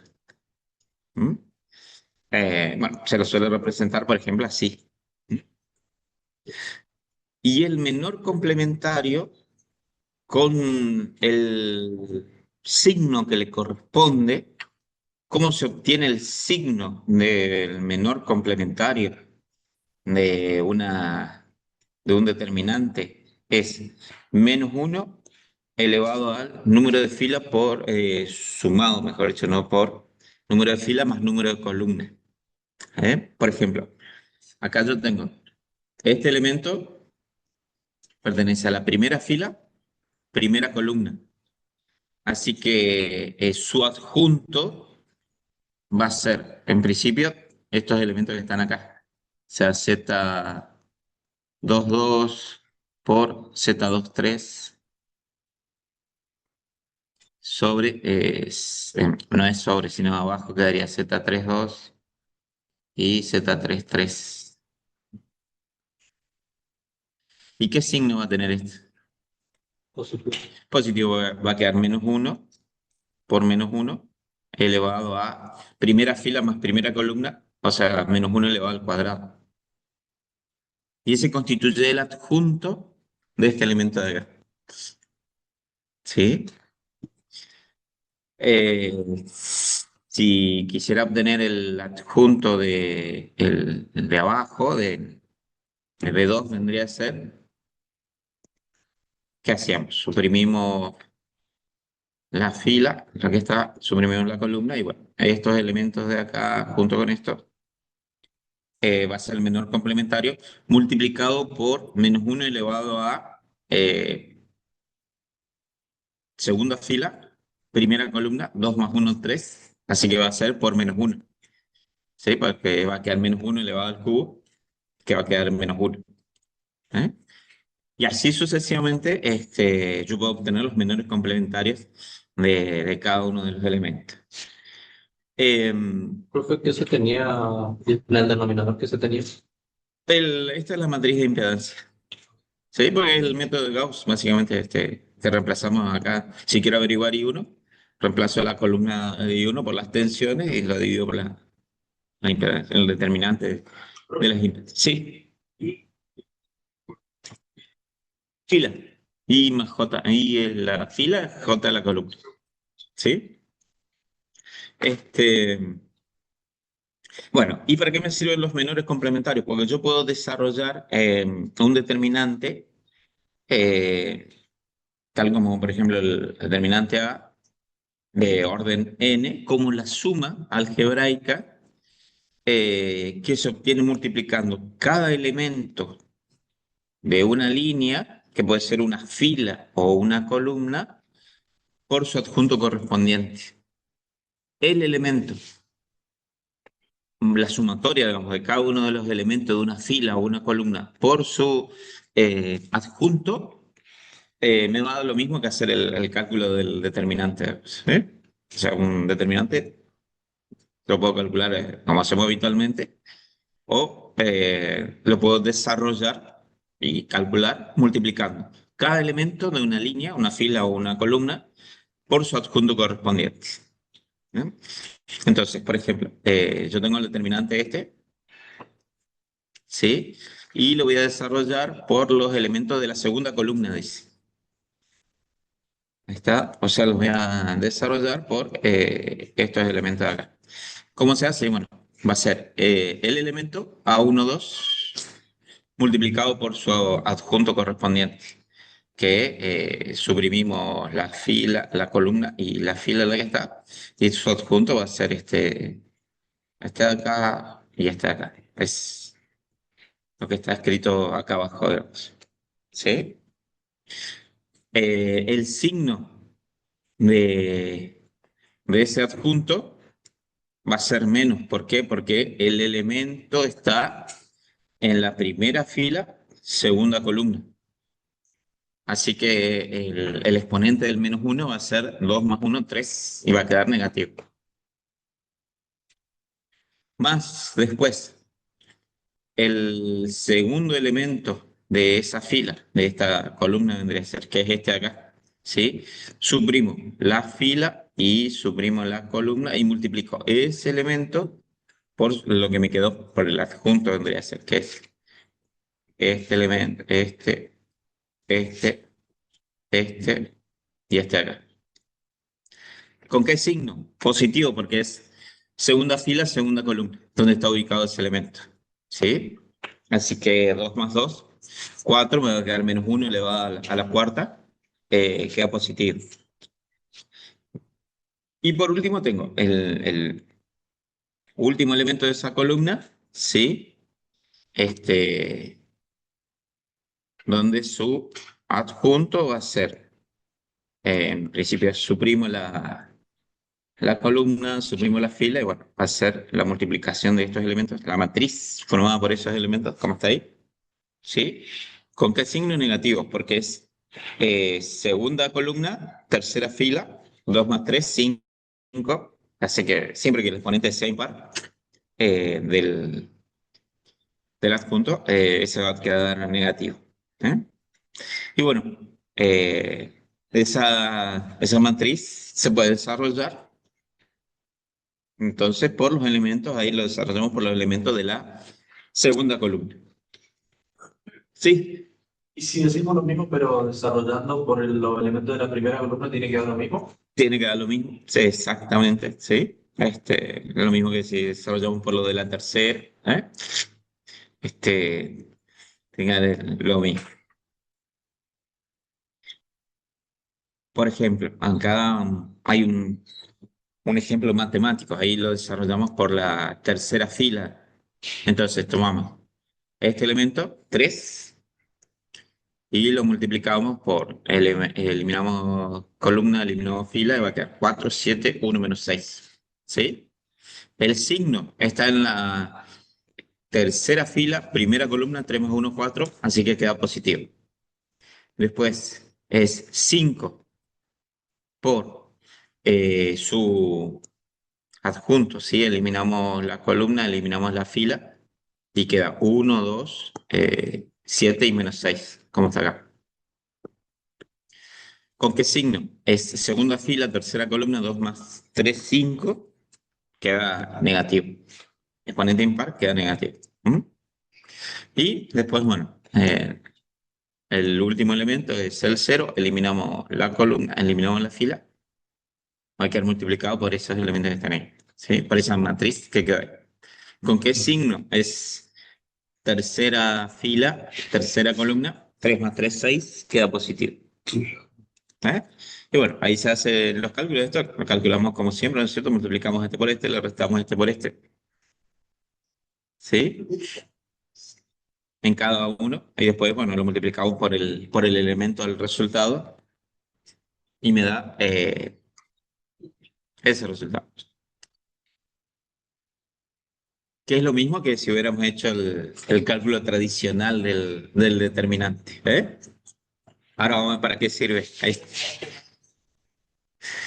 ¿Mm? Bueno, se lo suele representar, por ejemplo, así. ¿Mm? Y el menor complementario con el signo que le corresponde. ¿Cómo se obtiene el signo del menor complementario de una de un determinante es -1 elevado al número de filas por sumado, mejor dicho, no por número de filas más número de columnas. Por ejemplo, acá yo tengo este elemento pertenece a la primera fila, primera columna. Así que su adjunto va a ser, en principio, estos elementos que están acá. O sea, Z22 por Z23 sobre, no es sobre, sino abajo quedaría Z32 y Z33. ¿Y qué signo va a tener este? Positivo. Positivo, va a quedar -1 por -1 elevado a primera fila más primera columna, o sea, -1 elevado al cuadrado. Y ese constituye el adjunto de este elemento de acá. ¿Sí? Si quisiera obtener el adjunto el de abajo, de B2 vendría a ser, ¿qué hacíamos? Suprimimos la fila, la que está, suprimimos la columna y bueno, estos elementos de acá junto con esto va a ser el menor complementario multiplicado por -1 elevado a segunda fila, primera columna, 2 más 1, 3, así que va a ser por -1, ¿sí? Porque va a quedar -1 elevado al cubo, que va a quedar -1. ¿Eh? Y así sucesivamente, yo puedo obtener los menores complementarios de cada uno de los elementos. Profe, ¿qué se tenía, el denominador que se tenía? Esta es la matriz de impedancia. Sí, porque es el método de Gauss, básicamente, que reemplazamos acá. Si quiero averiguar I1, reemplazo la columna de I1 por las tensiones y lo divido por la impedancia, el determinante de las impedancias. Sí, fila. I más J. I es la fila, J la columna. ¿Sí? Este, bueno, ¿y para qué me sirven los menores complementarios? Porque yo puedo desarrollar un determinante, eh, tal como por ejemplo el determinante A de orden n, como la suma algebraica que se obtiene multiplicando cada elemento de una línea, que puede ser una fila o una columna, por su adjunto correspondiente. El elemento, la sumatoria, digamos, de cada uno de los elementos de una fila o una columna por su adjunto, me va a dar lo mismo que hacer el cálculo del determinante. ¿Sí? O sea, un determinante lo puedo calcular como hacemos habitualmente, o lo puedo desarrollar y calcular multiplicando cada elemento de una línea, una fila o una columna por su adjunto correspondiente. ¿Eh? Entonces, por ejemplo, yo tengo el determinante ¿sí? Y lo voy a desarrollar por los elementos de la segunda columna, dice. Ahí está, o sea, los voy a desarrollar por estos elementos de acá. ¿Cómo se hace? Bueno, va a ser el elemento A12 multiplicado por su adjunto correspondiente, que suprimimos la fila, la columna y la fila en la que está, y su adjunto va a ser este de acá y este de acá. Es lo que está escrito acá abajo, digamos. ¿Sí? El signo de, de ese adjunto va a ser menos. ¿Por qué? Porque el elemento está en la primera fila, segunda columna. Así que el exponente del -1 va a ser 2 más 1, 3, y va a quedar negativo. Más después, el segundo elemento de esa fila, de esta columna vendría a ser, que es este de acá, ¿sí? Suprimo la fila y suprimo la columna y multiplico ese elemento por lo que me quedó, por el adjunto vendría a ser, que es este elemento, este, y este de acá. ¿Con qué signo? Positivo, porque es segunda fila, segunda columna, donde está ubicado ese elemento. ¿Sí? Así que 2 más 2 4 me va a quedar menos 1 elevado a la cuarta, queda positivo. Y por último tengo el último elemento de esa columna, ¿sí? Donde su adjunto va a ser, en principio suprimo la columna, suprimo la fila y bueno, va a ser la multiplicación de estos elementos, la matriz formada por esos elementos, como está ahí, ¿sí? ¿Con qué signo negativo? Porque es segunda columna, tercera fila, 2 más 3 5, así que siempre que el exponente sea impar del adjunto, ese va a quedar negativo. ¿Eh? Y bueno, esa matriz se puede desarrollar entonces por los elementos, ahí lo desarrollamos por los elementos de la segunda columna. Sí, Y si decimos lo mismo, pero desarrollando por los elementos de la primera columna, tiene que dar lo mismo. tiene que dar lo mismo. Sí, exactamente, sí. Lo mismo que si desarrollamos por lo de la tercera, ¿eh? Tenga lo mismo. Por ejemplo, acá hay un ejemplo matemático, ahí lo desarrollamos por la tercera fila. Entonces tomamos este elemento, 3, y lo multiplicamos por, eliminamos columna, eliminamos fila, y va a quedar 4 7 1 menos 6. ¿Sí? El signo está en la tercera fila, primera columna, 3 más 1 4, así que queda positivo. Después es 5 por su adjunto, ¿sí? Eliminamos la columna, eliminamos la fila y queda 1 2 7 y menos 6, como está acá. ¿Con qué signo? Es segunda fila, tercera columna, 2 más 3 5, queda negativo. Exponente impar queda negativo. ¿Mm? Y después, bueno, el último elemento es el 0, eliminamos la columna, eliminamos la fila, va a quedar multiplicado por esos elementos que están ahí, ¿sí? Por esa matriz que queda ahí. ¿Con qué signo? Es tercera fila, tercera columna, 3 más 3 6, queda positivo. ¿Eh? Y bueno, ahí se hacen los cálculos de esto, lo calculamos como siempre, ¿no es cierto? Multiplicamos este por este, le restamos este por este, ¿sí? En cada uno, y después, bueno, lo multiplicamos por el elemento del resultado, y me da ese resultado. Que es lo mismo que si hubiéramos hecho el cálculo tradicional del determinante. ¿Eh? Ahora vamos a ver para qué sirve. Ahí.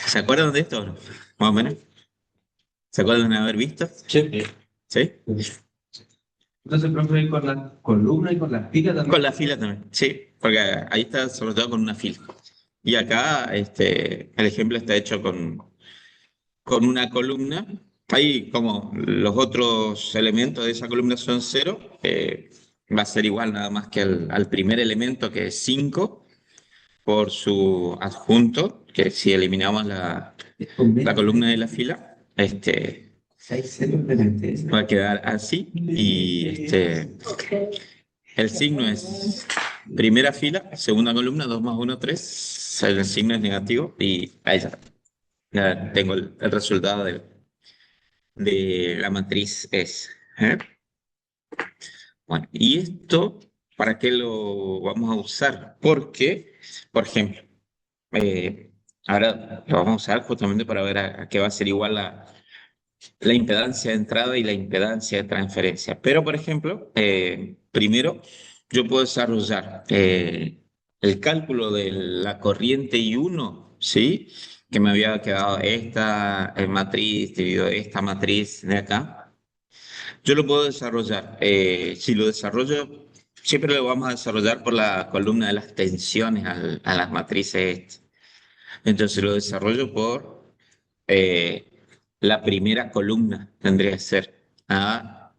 ¿Se acuerdan de esto o no? Más o menos. ¿Se acuerdan de haber visto? Sí. ¿Sí? Entonces, profe, con la columna y con la fila también. Con la fila también, sí, porque ahí está sobre todo con una fila. Y acá el ejemplo está hecho con una columna. Ahí como los otros elementos de esa columna son 0, va a ser igual nada más que al primer elemento que es 5 por su adjunto, que si eliminamos la columna de la fila, 6 ceros de va a quedar así. Y el signo es primera fila, segunda columna, 2 más 1 3. El signo es negativo y ahí ya, ya tengo el resultado de la matriz S. ¿Eh? Bueno, y esto, ¿para qué lo vamos a usar? Porque, por ejemplo, eh, ahora lo vamos a usar justamente para ver a qué va a ser igual la impedancia de entrada y la impedancia de transferencia. Pero, por ejemplo, primero yo puedo desarrollar el cálculo de la corriente I1, ¿sí? Que me había quedado esta matriz dividido esta matriz de acá. Yo lo puedo desarrollar. Si lo desarrollo, siempre lo vamos a desarrollar por la columna de las tensiones a las matrices. Entonces lo desarrollo por la primera columna, tendría que ser a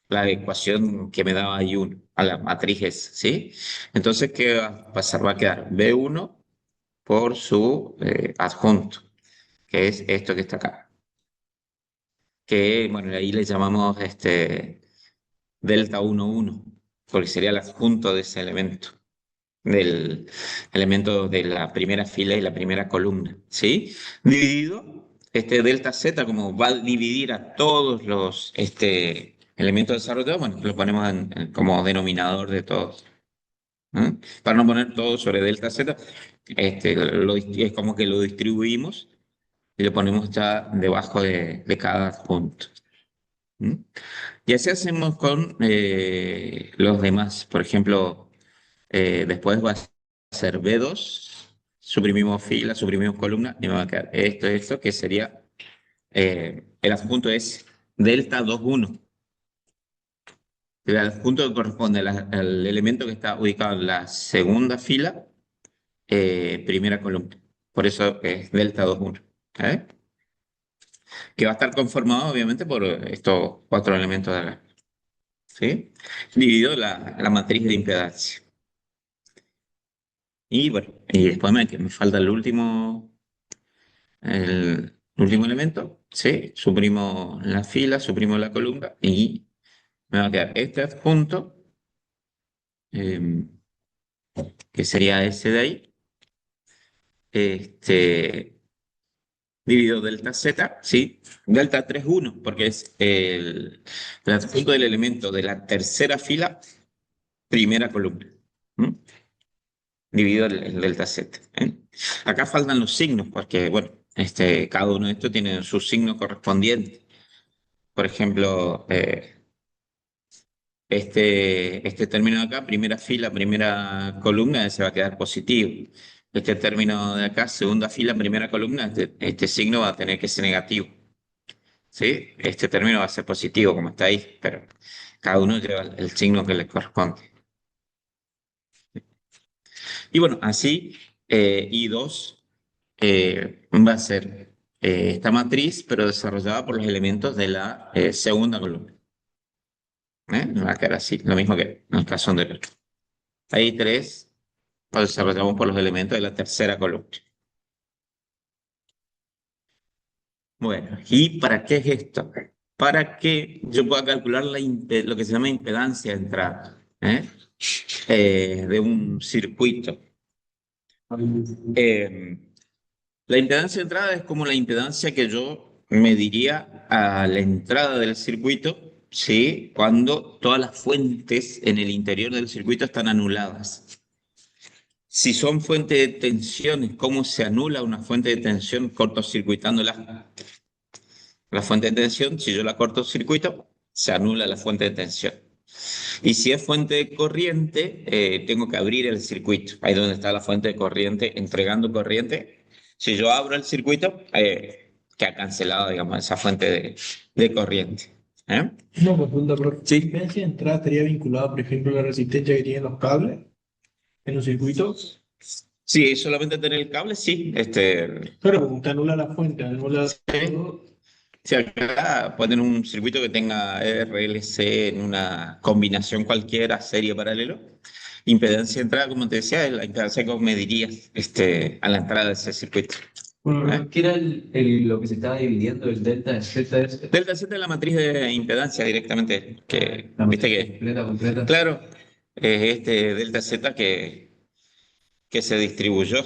la ecuación que me daba I1, a la matriz S, ¿sí? Entonces, ¿qué va a pasar? Va a quedar B1 por su adjunto, que es esto que está acá. Que, bueno, ahí le llamamos delta 1, 1. porque sería el adjunto de ese elemento, del elemento de la primera fila y la primera columna, ¿sí? Dividido, este delta Z, como va a dividir a todos los elementos desarrollados, bueno, lo ponemos como denominador de todos. ¿Eh? Para no poner todo sobre delta Z, es como que lo distribuimos y lo ponemos ya debajo de cada adjunto. ¿Mm? Y así hacemos con los demás. Por ejemplo, después va a ser B2, suprimimos fila, suprimimos columna y me va a quedar esto, que sería, el adjunto es delta 2,1. El adjunto que corresponde al elemento que está ubicado en la segunda fila, primera columna. Por eso es delta 2,1. ¿Eh? Que va a estar conformado obviamente por estos cuatro elementos de acá. ¿Sí? Dividido la matriz de impedancia. Y bueno, y después me falta el último elemento, ¿sí? Suprimo la fila, suprimo la columna y me va a quedar este adjunto, eh, que sería ese de ahí, dividido delta Z, ¿sí? Delta 3,1, porque es el adjunto del elemento de la tercera fila, primera columna. ¿Mm? Dividido el delta Z. ¿Eh? Acá faltan los signos, porque, bueno, cada uno de estos tiene su signo correspondiente. Por ejemplo, este término de acá, primera fila, primera columna, se va a quedar positivo. Este término de acá, segunda fila, primera columna, este signo va a tener que ser negativo. ¿Sí? Este término va a ser positivo, como está ahí, pero cada uno lleva el signo que le corresponde. Y bueno, así, I2 va a ser esta matriz, pero desarrollada por los elementos de la segunda columna. Va a quedar así, lo mismo que en el caso anterior. Ahí 3 lo desarrollamos por los elementos de la tercera columna. Bueno, ¿y para qué es esto? Para que yo pueda calcular lo que se llama impedancia de entrada, de un circuito. Eh, la impedancia de entrada es como la impedancia que yo mediría a la entrada del circuito, ¿sí? Cuando todas las fuentes en el interior del circuito están anuladas. Si son fuentes de tensiones, ¿cómo se anula una fuente de tensión cortocircuitándola? La fuente de tensión, si yo la cortocircuito, se anula la fuente de tensión. Y si es fuente de corriente, tengo que abrir el circuito. Ahí donde está la fuente de corriente, entregando corriente. Si yo abro el circuito, queda cancelado, digamos, esa fuente de corriente. ¿Eh? Una pregunta, pero ¿la Sí, impedancia de entrada estaría vinculada, por ejemplo, a la resistencia que tienen los cables en los circuitos? sí, solamente tener el cable, sí. Claro, como te anula la fuente, anula Sí. todo. Si acá ponen un circuito que tenga RLC en una combinación cualquiera, serie paralelo, impedancia de entrada, como te decía, es la impedancia que vos medirías a la entrada de ese circuito. ¿Eh? ¿Qué era lo que se estaba dividiendo, el delta de Z? Delta Z es la matriz de impedancia directamente, que La viste matriz que, completa. claro, es este delta Z que se distribuyó.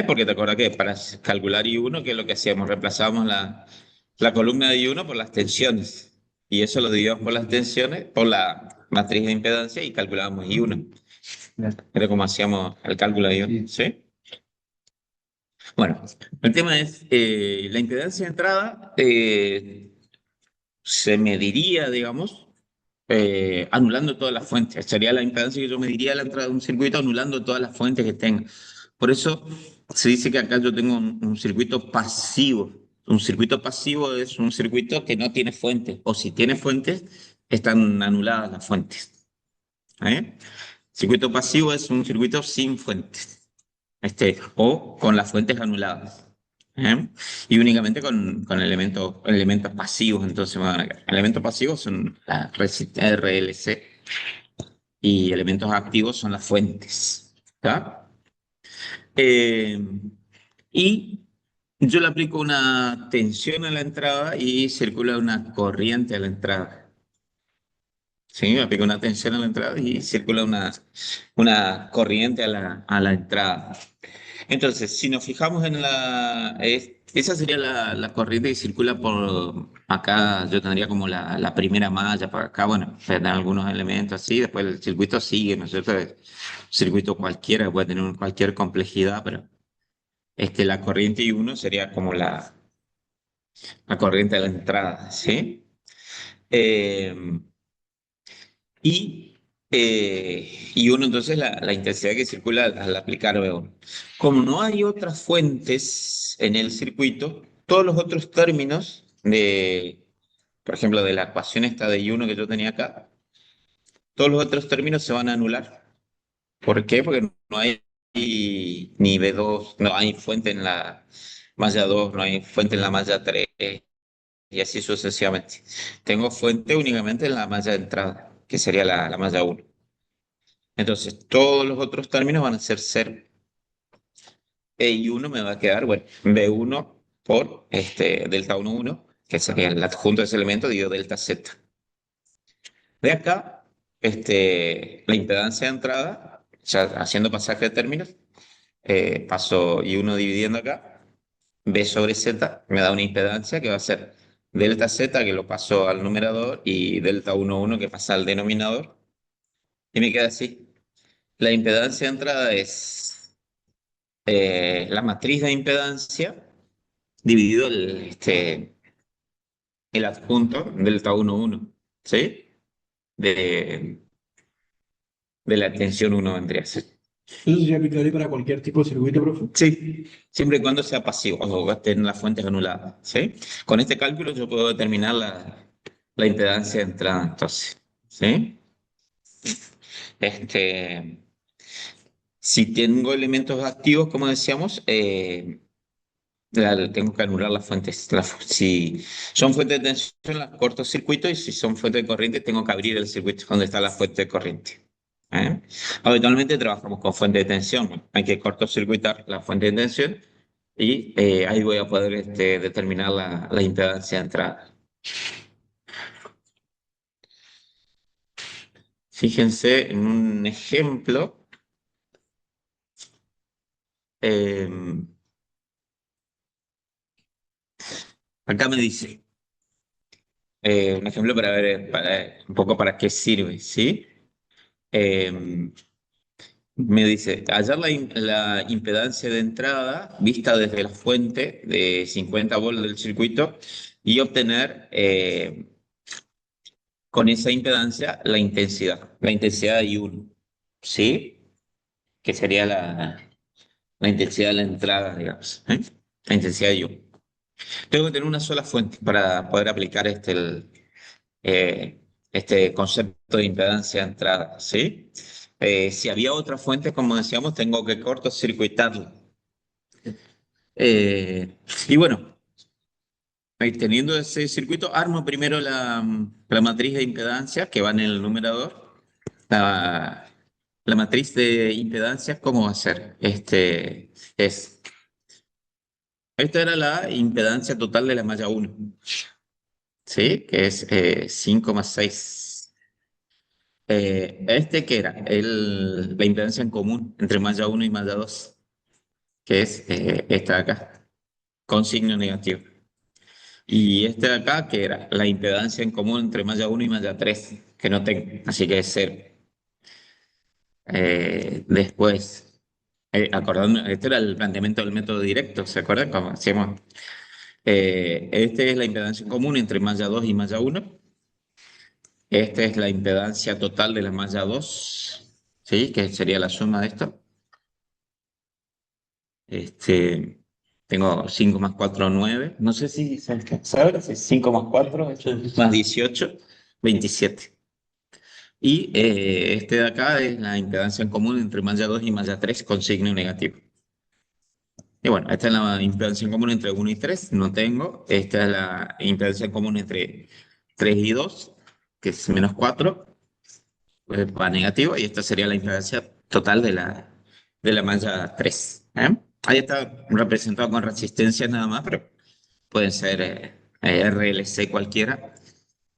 Porque te acuerdas que para calcular I1, ¿qué es lo que hacíamos? Reemplazábamos la columna de I1 por las tensiones. Y eso lo dividíamos por las tensiones, por la matriz de impedancia y calculábamos I1. Ya. Era como hacíamos el cálculo de I1. ¿Sí? Bueno, el tema es, la impedancia de entrada se mediría, digamos, anulando todas las fuentes. Sería la impedancia que yo mediría a la entrada de un circuito anulando todas las fuentes que tenga. Por eso se dice que acá yo tengo un circuito pasivo. Un circuito pasivo es un circuito que no tiene fuentes, o si tiene fuentes, están anuladas las fuentes. Circuito pasivo es un circuito sin fuentes, o con las fuentes anuladas. Y únicamente con elementos pasivos, entonces me van a quedar. Elementos pasivos son la RLC y elementos activos son las fuentes. ¿Está? Eh, y yo le aplico una tensión a la entrada y circula una corriente a la entrada. ¿sí? Aplica una tensión a la entrada y circula una corriente a la entrada. Entonces, si nos fijamos en esa sería la corriente que circula por acá, yo tendría como la primera malla por acá, bueno, tendrá algunos elementos así, después el circuito sigue, ¿no es cierto? El circuito cualquiera puede tener cualquier complejidad, pero la corriente I1 sería como la corriente de la entrada, ¿sí? Eh, y, y uno entonces la intensidad que circula al aplicar V1. Como no hay otras fuentes en el circuito, todos los otros términos por ejemplo, de la ecuación esta de I1 que yo tenía acá, todos los otros términos se van a anular. ¿Por qué? Porque no hay ni V2, no hay fuente en la malla 2, no hay fuente en la malla 3 y así sucesivamente. Tengo fuente únicamente en la malla de entrada, que sería la malla 1. Entonces, todos los otros términos van a ser cero. E y 1 me va a quedar, bueno, B1 por delta 1, 1, que sería el adjunto de ese elemento, dividido delta Z. De acá, la impedancia de entrada, ya haciendo pasaje de términos, paso I1 dividiendo acá, B sobre Z me da una impedancia que va a ser delta Z, que lo paso al numerador, y delta 1, 1, que pasa al denominador, y me queda así. La impedancia de entrada es la matriz de impedancia dividido el adjunto delta 1, 1, ¿sí? De, de la tensión 1 vendría a ser. Eso sería aplicable para cualquier tipo de circuito, profe. Sí, siempre y cuando sea pasivo o estén las fuentes anuladas, ¿sí? Con este cálculo yo puedo determinar la impedancia de entrada, entonces, ¿sí? Este, si tengo elementos activos, como decíamos, tengo que anular las fuentes. Si son fuentes de tensión, las corto circuito, y si son fuentes de corriente, tengo que abrir el circuito donde está la fuente de corriente. ¿Eh? Habitualmente trabajamos con fuente de tensión, ¿no? Hay que cortocircuitar la fuente de tensión y ahí voy a poder determinar la impedancia de entrada. Fíjense en un ejemplo. eh, Acá me dice, un ejemplo para ver un poco para qué sirve, ¿sí? Eh, Me dice, hallar la impedancia de entrada vista desde la fuente de 50 volts del circuito y obtener con esa impedancia la intensidad de I1, ¿sí? Que sería la intensidad de la entrada, digamos, ¿eh? La intensidad de I1. Tengo que tener una sola fuente para poder aplicar eh, este concepto de impedancia de entrada, ¿sí? Si había otra fuente, como decíamos, tengo que cortocircuitarla. Y bueno, teniendo ese circuito, armo primero la matriz de impedancia que va en el numerador. La, la matriz de impedancia, ¿cómo va a ser? Esta era la impedancia total de la malla 1, ¿sí? Que es 5 más 6. ¿Qué era? La impedancia en común entre malla 1 y malla 2, que es esta de acá, con signo negativo. Y este de acá, que era la impedancia en común entre malla 1 y malla 3, que no tengo, así que es 0. Después, acordando, este era el planteamiento del método directo, ¿se acuerdan? Como hacíamos. Este es la impedancia en común entre malla 2 y malla 1. Esta es la impedancia total de la malla 2, ¿sí? Que sería la suma de esto. Este, Tengo 5 más 4, 9. No sé si se alcanza a ver, si 5 más 4 más 18, 27. Y este de acá es la impedancia en común entre malla 2 y malla 3 con signo negativo. Y bueno, esta es la impedancia en común entre 1 y 3, no tengo. Esta es la impedancia en común entre 3 y 2, que es menos 4, pues va negativo. Y esta sería la impedancia total de la malla 3. ¿Eh? Ahí está representado con resistencias nada más, pero pueden ser RLC cualquiera.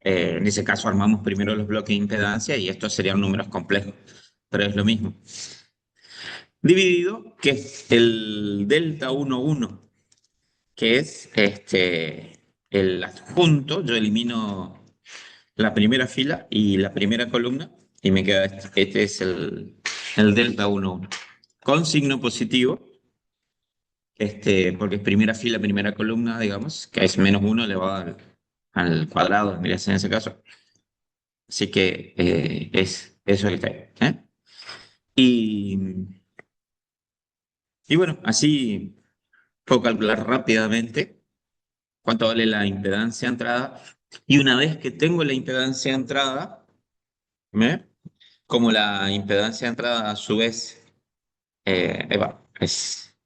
En ese caso armamos primero los bloques de impedancia y estos serían números complejos, pero es lo mismo. Dividido, que es el delta 1,1, que es el adjunto. Yo elimino la primera fila y la primera columna y me queda este es el delta 1,1. Con signo positivo, porque es primera fila, primera columna, digamos, que es -1 elevado al cuadrado, mira, en ese caso. Así que es eso que está ahí. Y, y bueno, así puedo calcular rápidamente cuánto vale la impedancia entrada. Y una vez que tengo la impedancia entrada, como la impedancia entrada a su vez es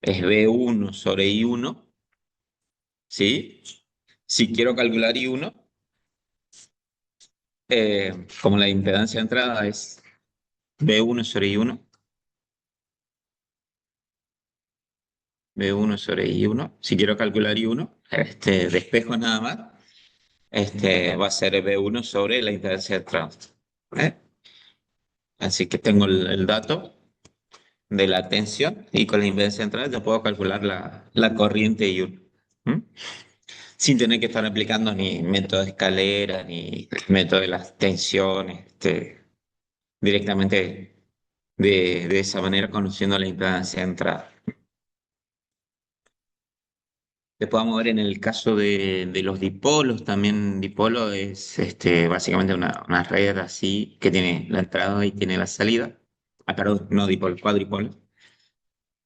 B1 sobre I1, ¿sí? Si quiero calcular I1, como la impedancia de entrada es B1 sobre I1, B1 sobre I1, si quiero calcular I1, despejo nada más, va a ser B1 sobre la impedancia de entrada. ¿eh? Así que tengo el dato de la tensión y con la impedancia de entrada ya puedo calcular la corriente I1. ¿m? Sin tener que estar aplicando ni método de escalera, ni método de las tensiones, directamente de esa manera conociendo la impedancia de entrada. Después vamos a ver en el caso de los dipolos, también dipolo es básicamente una red así que tiene la entrada y tiene la salida. Ah, perdón, no dipolo, cuadripolo.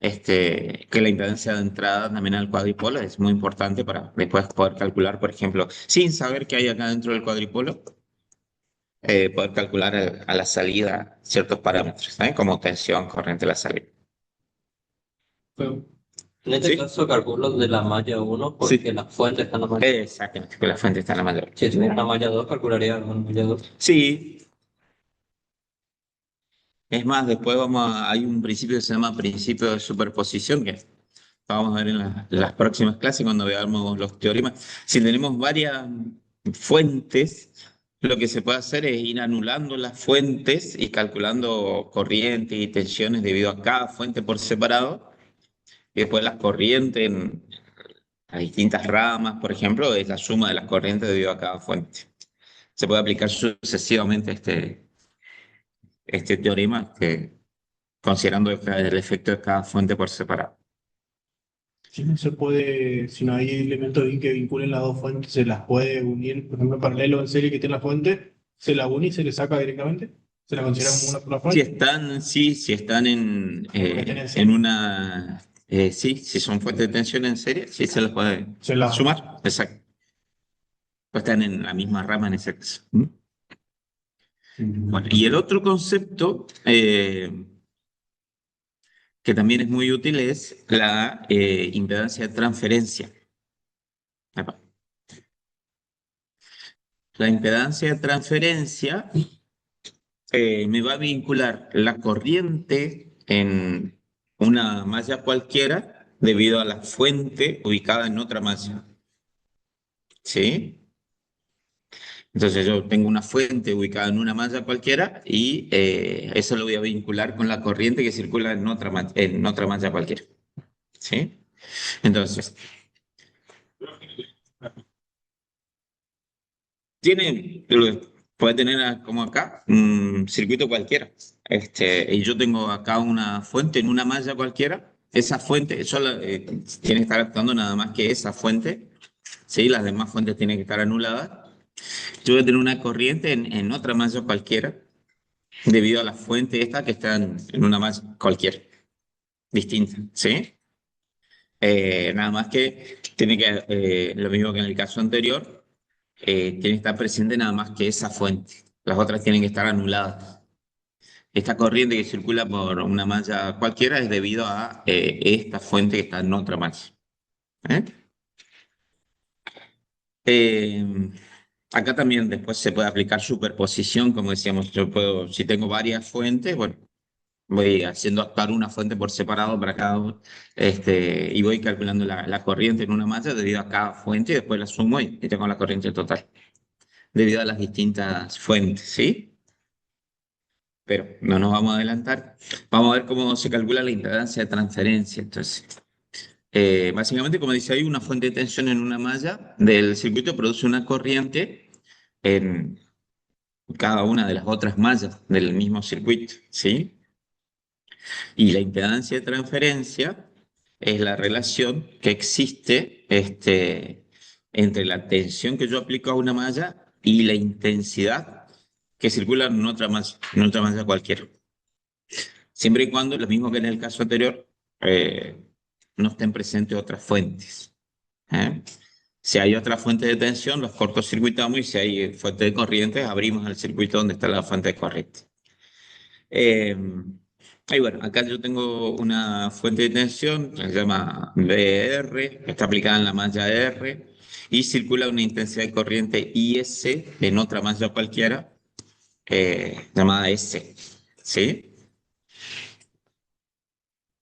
Que la impedancia de entrada también al cuadripolo es muy importante para después poder calcular, por ejemplo, sin saber qué hay acá dentro del cuadripolo, poder calcular a la salida ciertos parámetros, como tensión, corriente, la salida. Pero, En este ¿Sí? caso calculo de la malla 1 Sí. porque la fuente está en la malla 1. Exactamente, que la fuente está en la mayor. Si tuviera una malla 2, calcularía una malla 2. Sí, es más, después hay un principio que se llama principio de superposición, que vamos a ver en las próximas clases cuando veamos los teoremas. Si tenemos varias fuentes, lo que se puede hacer es ir anulando las fuentes y calculando corrientes y tensiones debido a cada fuente por separado, y después las corrientes en las distintas ramas, por ejemplo, es la suma de las corrientes debido a cada fuente. Se puede aplicar sucesivamente este teorema, considerando el efecto de cada fuente por separado. si no se puede, si no hay elementos que vinculen las dos fuentes, se las puede unir, por ejemplo, en paralelo en serie que tiene la fuente, se la une y se le saca directamente, se la considera como una sola fuente. Si están Estén en en serie. una, sí, si son fuentes de tensión en serie, sí se las puede Se la, sumar, exacto. Pues están en la misma rama en ese caso. ¿Mm? Bueno, y el otro concepto que también es muy útil es la impedancia de transferencia. Epa. La impedancia de transferencia me va a vincular la corriente en una malla cualquiera debido a la fuente ubicada en otra malla. ¿Sí? Entonces yo tengo una fuente ubicada en una malla cualquiera y eso lo voy a vincular con la corriente que circula en otra malla cualquiera. ¿Sí? Entonces, puede tener como acá un circuito cualquiera. Y yo tengo acá una fuente en una malla cualquiera. Esa fuente tiene que estar actuando nada más que esa fuente. ¿Sí? Las demás fuentes tienen que estar anuladas. Yo voy a tener una corriente en otra malla cualquiera debido a la fuente esta que está en una malla cualquiera, distinta. ¿Sí? Nada más que tiene que, lo mismo que en el caso anterior, tiene que estar presente nada más que esa fuente. Las otras tienen que estar anuladas. Esta corriente que circula por una malla cualquiera es debido a esta fuente que está en otra malla. ¿Eh? Eh, Acá también después se puede aplicar superposición, como decíamos, yo puedo, si tengo varias fuentes, bueno, voy haciendo actuar una fuente por separado para cada uno, y voy calculando la corriente en una malla debido a cada fuente y después la sumo y tengo la corriente total. debido a las distintas fuentes, ¿sí? Pero no nos vamos a adelantar. Vamos a ver cómo se calcula la impedancia de transferencia. Entonces, básicamente, como dice ahí, una fuente de tensión en una malla del circuito produce una corriente en cada una de las otras mallas del mismo circuito, ¿sí? Y la impedancia de transferencia es la relación que existe entre la tensión que yo aplico a una malla y la intensidad que circula en otra malla cualquiera. Siempre y cuando, lo mismo que en el caso anterior, eh, no estén presentes otras fuentes. ¿Eh? Si hay otra fuente de tensión, los cortocircuitamos, y si hay fuente de corriente, abrimos el circuito donde está la fuente de corriente. Eh, y bueno, acá yo tengo una fuente de tensión que se llama VR, que está aplicada en la malla R, y circula una intensidad de corriente IS en otra malla cualquiera, llamada S. ¿Sí?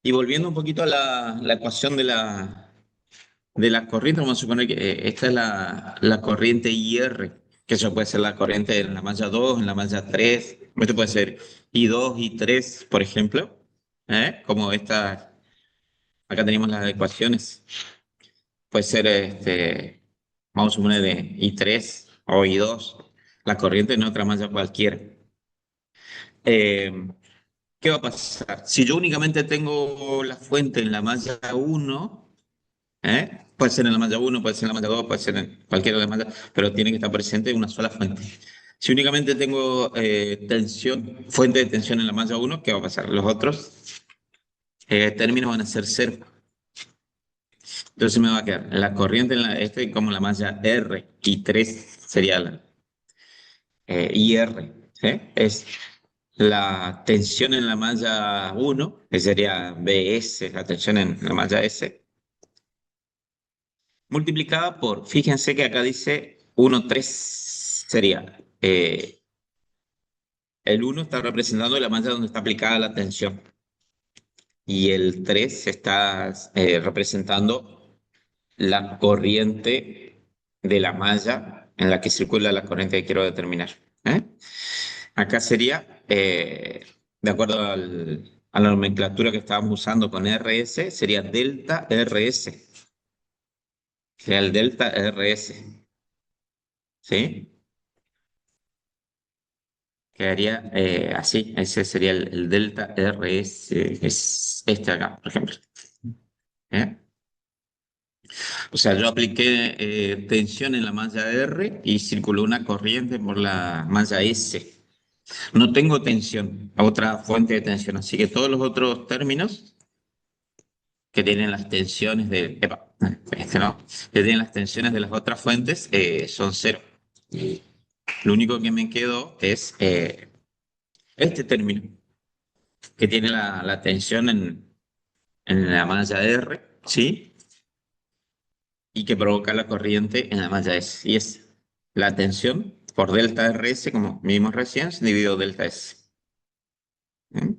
Y volviendo un poquito a la ecuación de la corriente, vamos a suponer que esta es la corriente IR, que eso puede ser la corriente en la malla 2, en la malla 3, esto puede ser I2, I3, por ejemplo, como esta, acá tenemos las ecuaciones, puede ser, vamos a suponer de I3 o I2, la corriente en otra malla cualquiera. Eh, ¿Qué va a pasar? Si yo únicamente tengo la fuente en la malla 1, puede ser en la malla 1, puede ser en la malla 2, puede ser en cualquiera de las mallas, pero tiene que estar presente una sola fuente. Si únicamente tengo fuente de tensión en la malla 1, ¿qué va a pasar? Los otros términos van a ser cero. Entonces me va a quedar la corriente como la malla R, y 3 sería la IR, ¿sí? Es la tensión en la malla 1, que sería BS, la tensión en la malla S, multiplicada por, fíjense que acá dice 1, 3 sería, el 1 está representando la malla donde está aplicada la tensión, y el 3 está representando la corriente de la malla en la que circula la corriente que quiero determinar. ¿Eh? Acá sería, de acuerdo a la nomenclatura que estábamos usando con RS, sería delta RS. Sería el delta RS. ¿Sí? Quedaría así. Ese sería el delta RS. Es este acá, por ejemplo. ¿Eh? O sea, yo apliqué tensión en la malla R y circuló una corriente por la malla S. No tengo tensión, otra fuente de tensión, así que todos los otros términos que tienen las tensiones no, que tienen las tensiones de las otras fuentes son cero. Y lo único que me quedó es este término, que tiene la tensión en la malla R, ¿sí? Y que provoca la corriente en la malla S. Y es la tensión por delta RS, como vimos recién, dividido delta S. ¿Mm?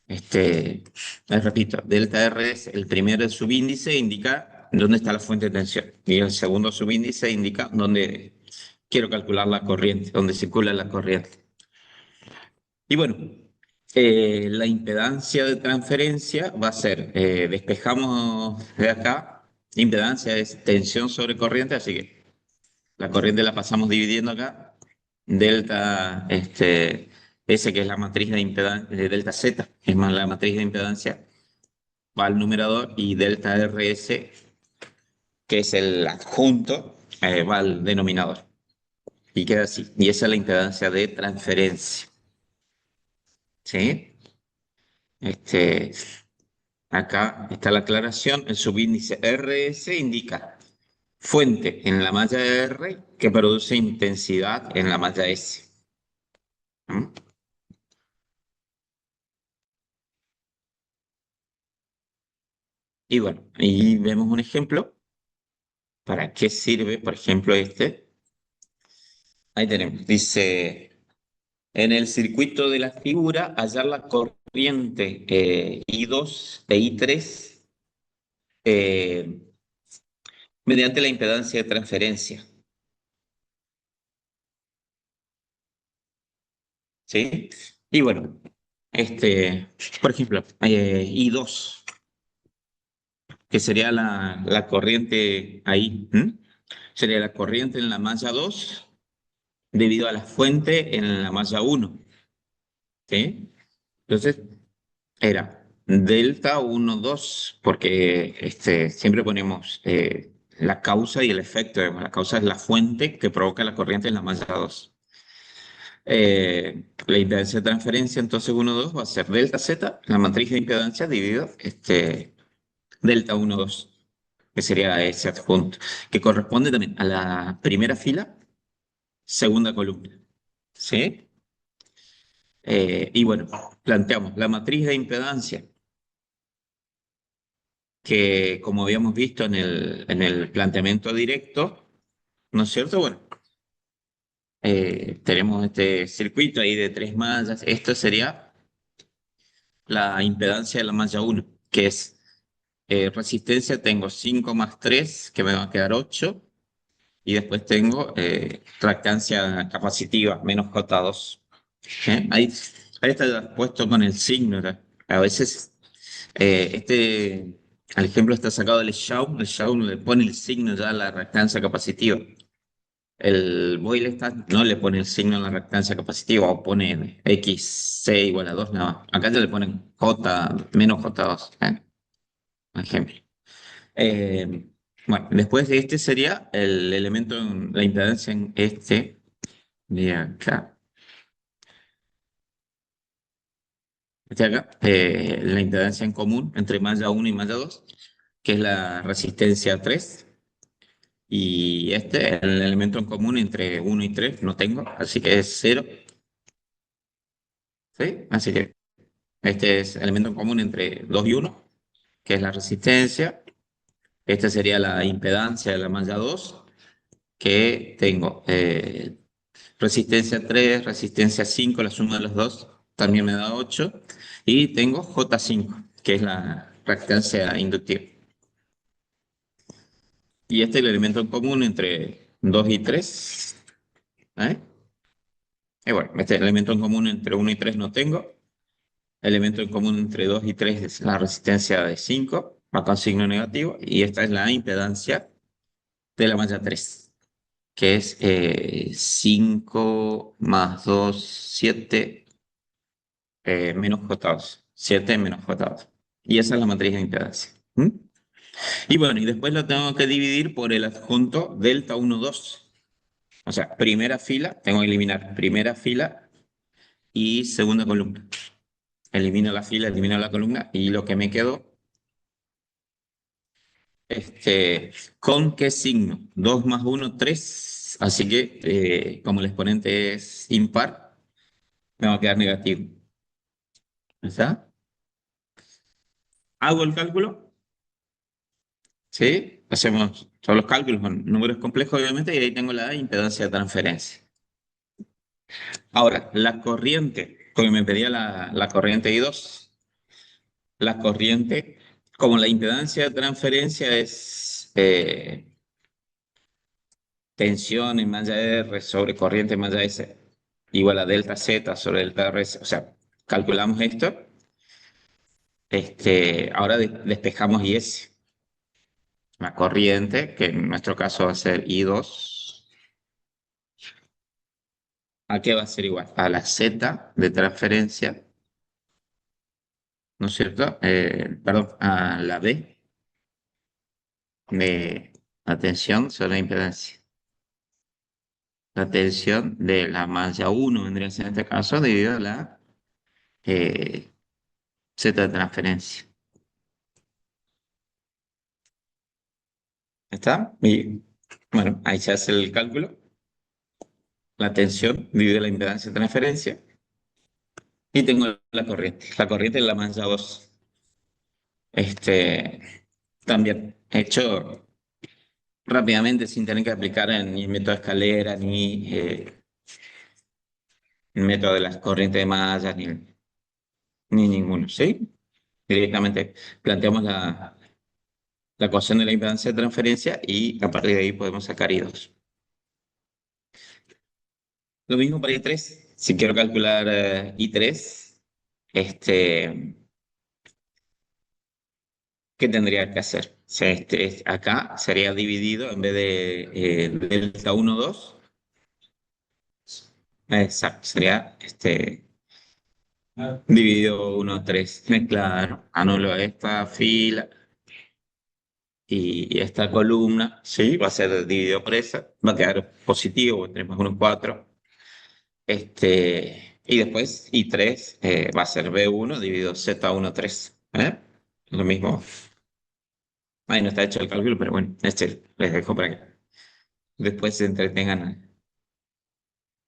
Les repito, delta R es el primer subíndice, indica dónde está la fuente de tensión. Y el segundo subíndice indica dónde quiero calcular la corriente, dónde circula la corriente. Y bueno, la impedancia de transferencia va a ser, despejamos de acá, impedancia es tensión sobre corriente, así que la corriente la pasamos dividiendo acá, delta, S, que es la matriz de impedancia, delta Z, es más la matriz de impedancia, va al numerador, y delta RS, que es el adjunto, va al denominador. Y queda así. Y esa es la impedancia de transferencia. ¿Sí? Este, Acá está la aclaración. El subíndice RS indica fuente en la malla R que produce intensidad en la malla S. ¿Mm? Y bueno, y vemos un ejemplo. ¿Para qué sirve, por ejemplo, este? Ahí tenemos. Dice, en el circuito de la figura, hallar la corriente I2 e I3 mediante la impedancia de transferencia. ¿sí? Y bueno, por ejemplo, I2, que sería la corriente ahí, ¿m? Sería la corriente en la malla 2 debido a la fuente en la malla 1, ¿sí? Entonces, era delta 1 2 porque siempre ponemos la causa y el efecto. Digamos. La causa es la fuente que provoca la corriente en la malla 2. La impedancia de transferencia, entonces 1 2 va a ser delta Z, la matriz de impedancia dividido delta 1 2 que sería ese adjunto, que corresponde también a la primera fila, segunda columna. ¿Sí? Y bueno, planteamos la matriz de impedancia, que como habíamos visto en el planteamiento directo, ¿no es cierto? Bueno, tenemos este circuito ahí de 3 mallas. Esto sería la impedancia de la malla 1, que es resistencia, tengo 5 más 3, que me va a quedar 8, y después tengo reactancia capacitiva, menos J2. Ahí está puesto con el signo. ¿verdad? A veces al ejemplo está sacado del Shaw, el Shaw le pone el signo ya a la reactancia capacitiva. El Boylestat no le pone el signo a la reactancia capacitiva o pone XC igual a 2 nada más. Acá ya le ponen J menos J2, por ejemplo. Eh, bueno, después de este sería el elemento, la impedancia en de acá. Este acá, la impedancia en común entre malla 1 y malla 2, que es la resistencia 3. Y el elemento en común entre 1 y 3 no tengo, así que es 0. ¿Sí? Así que este es el elemento en común entre 2 y 1, que es la resistencia. Esta sería la impedancia de la malla 2, que tengo resistencia 3, resistencia 5, la suma de los dos también me da 8. Y tengo J5, que es la reactancia inductiva. Y este es el elemento en común entre 2 y 3. ¿eh? Y bueno, este elemento en común entre 1 y 3 no tengo. Elemento en común entre 2 y 3 es la resistencia de 5, va con signo negativo. Y esta es la impedancia de la malla 3, que es 5 más 2, 7, menos J2. 7 menos J2. Y esa es la matriz de impedancia. ¿Mm? Y bueno, y después lo tengo que dividir por el adjunto delta 1, 2. O sea, primera fila, tengo que eliminar primera fila y segunda columna. Elimino la fila, elimino la columna y lo que me quedó, ¿con qué signo? 2 más 1, 3. Así que, como el exponente es impar, me va a quedar negativo. ¿Está? Hago el cálculo, ¿sí? Hacemos todos los cálculos con números complejos, obviamente, y ahí tengo la impedancia de transferencia. Ahora, la corriente, porque me pedía la corriente I2. La corriente, como la impedancia de transferencia es tensión en malla R sobre corriente en malla S igual a delta Z sobre delta R, o sea, calculamos esto, ahora despejamos IS. La corriente, que en nuestro caso va a ser I2, ¿a qué va a ser igual? A la Z de transferencia, ¿no es cierto? Perdón, a la B de la tensión sobre la impedancia. La tensión de la malla 1 vendría a ser en este caso debido a la Z de transferencia. ¿Está? Y bueno, ahí se hace el cálculo. La tensión divide la impedancia de transferencia. Y tengo la corriente. La corriente es la malla 2. También hecho rápidamente sin tener que aplicar ni el método de escalera, ni el método de las corrientes de mallas, ni ninguno. ¿Sí? Directamente planteamos la ecuación de la impedancia de transferencia y a partir de ahí podemos sacar I2. Lo mismo para I3. si quiero calcular I3, ¿qué tendría que hacer? O sea, acá sería dividido en vez de delta 1, 2. Exacto, sería dividido 1, 3. Claro, anulo esta fila y esta columna, ¿sí? Va a ser dividido por esa, va a quedar positivo, 3 más 1, 4. Y después I3 va a ser B1 dividido Z1, 3. Lo mismo. Ahí no está hecho el cálculo, pero bueno, les dejo para que después se entretengan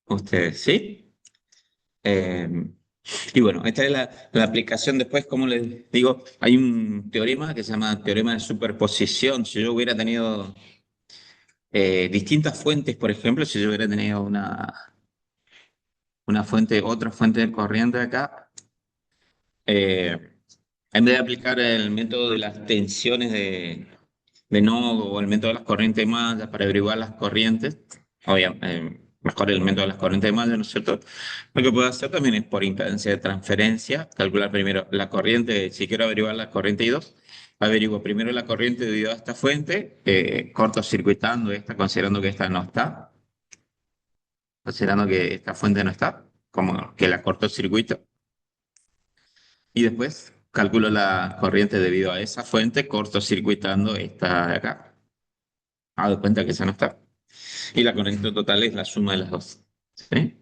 ustedes, ¿sí? Eh, y bueno, esta es la aplicación después, como les digo, hay un teorema que se llama teorema de superposición. Si yo hubiera tenido distintas fuentes, por ejemplo, si yo hubiera tenido una fuente, otra fuente de corriente acá, eh, en vez de aplicar el método de las tensiones de nodo o el método de las corrientes de malla para averiguar las corrientes, obviamente, mejor el método de las corrientes de malla, ¿no es cierto? Lo que puedo hacer también es por impedancia de transferencia, calcular primero la corriente, si quiero averiguar la corriente I2, averiguo primero la corriente debido a esta fuente, cortocircuitando esta, considerando que esta no está, considerando que esta fuente no está, como que la cortocircuito. Y después calculo la corriente debido a esa fuente, cortocircuitando esta de acá. Hago cuenta que esa no está. Y la corriente total es la suma de las dos. ¿Sí?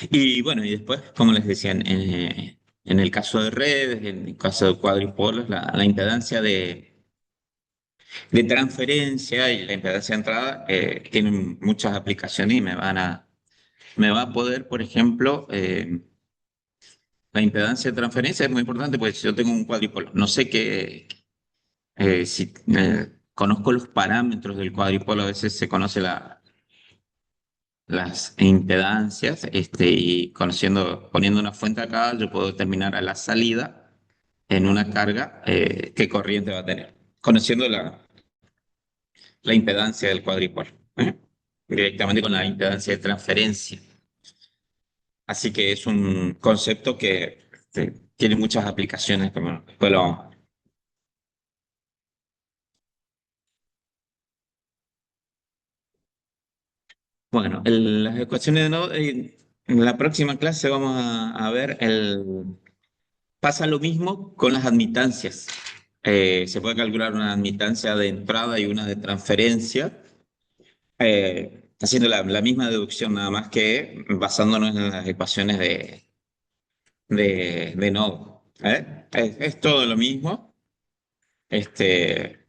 Y bueno, y después, como les decía, en el caso de redes, en el caso de cuadripolos, la impedancia de transferencia y la impedancia de entrada tienen muchas aplicaciones y me va a poder, por ejemplo, la impedancia de transferencia es muy importante porque si yo tengo un cuadripolo, no sé si conozco los parámetros del cuadripolo, a veces se conoce las impedancias, y poniendo una fuente acá, yo puedo determinar a la salida en una carga qué corriente va a tener, conociendo la impedancia del cuadripolo, directamente con la impedancia de transferencia. Así que es un concepto que tiene muchas aplicaciones, como después lo vamos a ver. Bueno, las ecuaciones de nodo, en la próxima clase vamos a ver pasa lo mismo con las admitancias. Se puede calcular una admitancia de entrada y una de transferencia, haciendo la misma deducción, nada más que basándonos en las ecuaciones de nodo. Es todo lo mismo. Se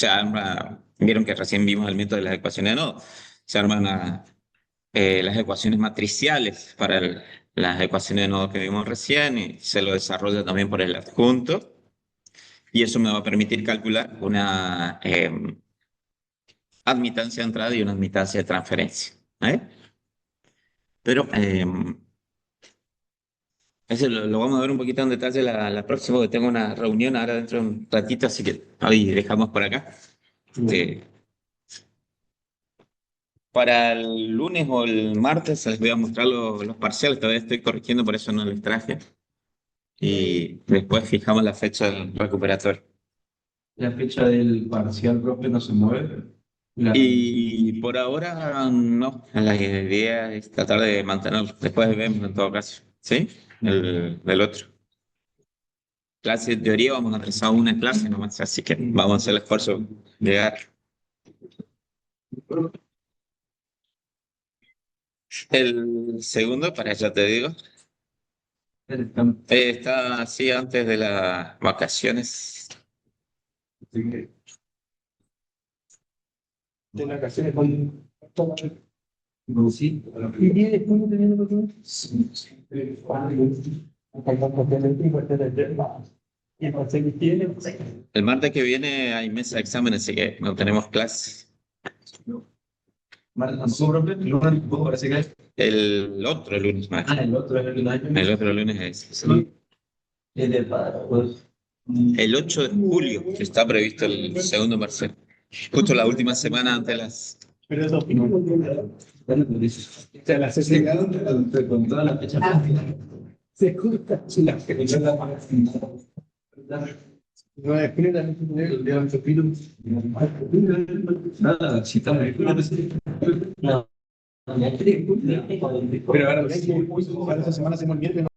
arma, vieron que recién vimos el método de las ecuaciones de nodo. Se arman las ecuaciones matriciales para las ecuaciones de nodo que vimos recién y se lo desarrolla también por el adjunto. Y eso me va a permitir calcular una admitancia de entrada y una admitancia de transferencia. Pero eso lo vamos a ver un poquito en detalle la próxima, porque tengo una reunión ahora dentro de un ratito, así que hoy dejamos por acá. Para el lunes o el martes les voy a mostrar los parciales, todavía estoy corrigiendo, por eso no les traje. Y después fijamos la fecha del recuperatorio. La fecha del parcial, profe, no se mueve. Y por ahora no, la idea es tratar de mantenerlo. Después vemos en todo caso, ¿sí? Del otro. Clase de teoría vamos a atrasar una clase nomás, así que vamos a hacer el esfuerzo de llegar. El segundo, para allá te digo, está así antes de las vacaciones. De la canción con Sí. y después no tenía otro. El martes que viene hay mesa de examen, así que no tenemos clases. Marta, ¿no, profe? El lunes, ¿vos parece que es? El otro lunes más. El otro es el año. El otro lunes es. Sí. Es de padre, pues. El 8 de julio está previsto el segundo parcial. Justo la última semana antes de las. Pero eso opinión. O sea, la CCA con toda la fecha. se escucha. La fecha. 9 de junio también el día del Chopino. Nada, si estamos No. Pero ahora, para esa semana hacemos el miércoles.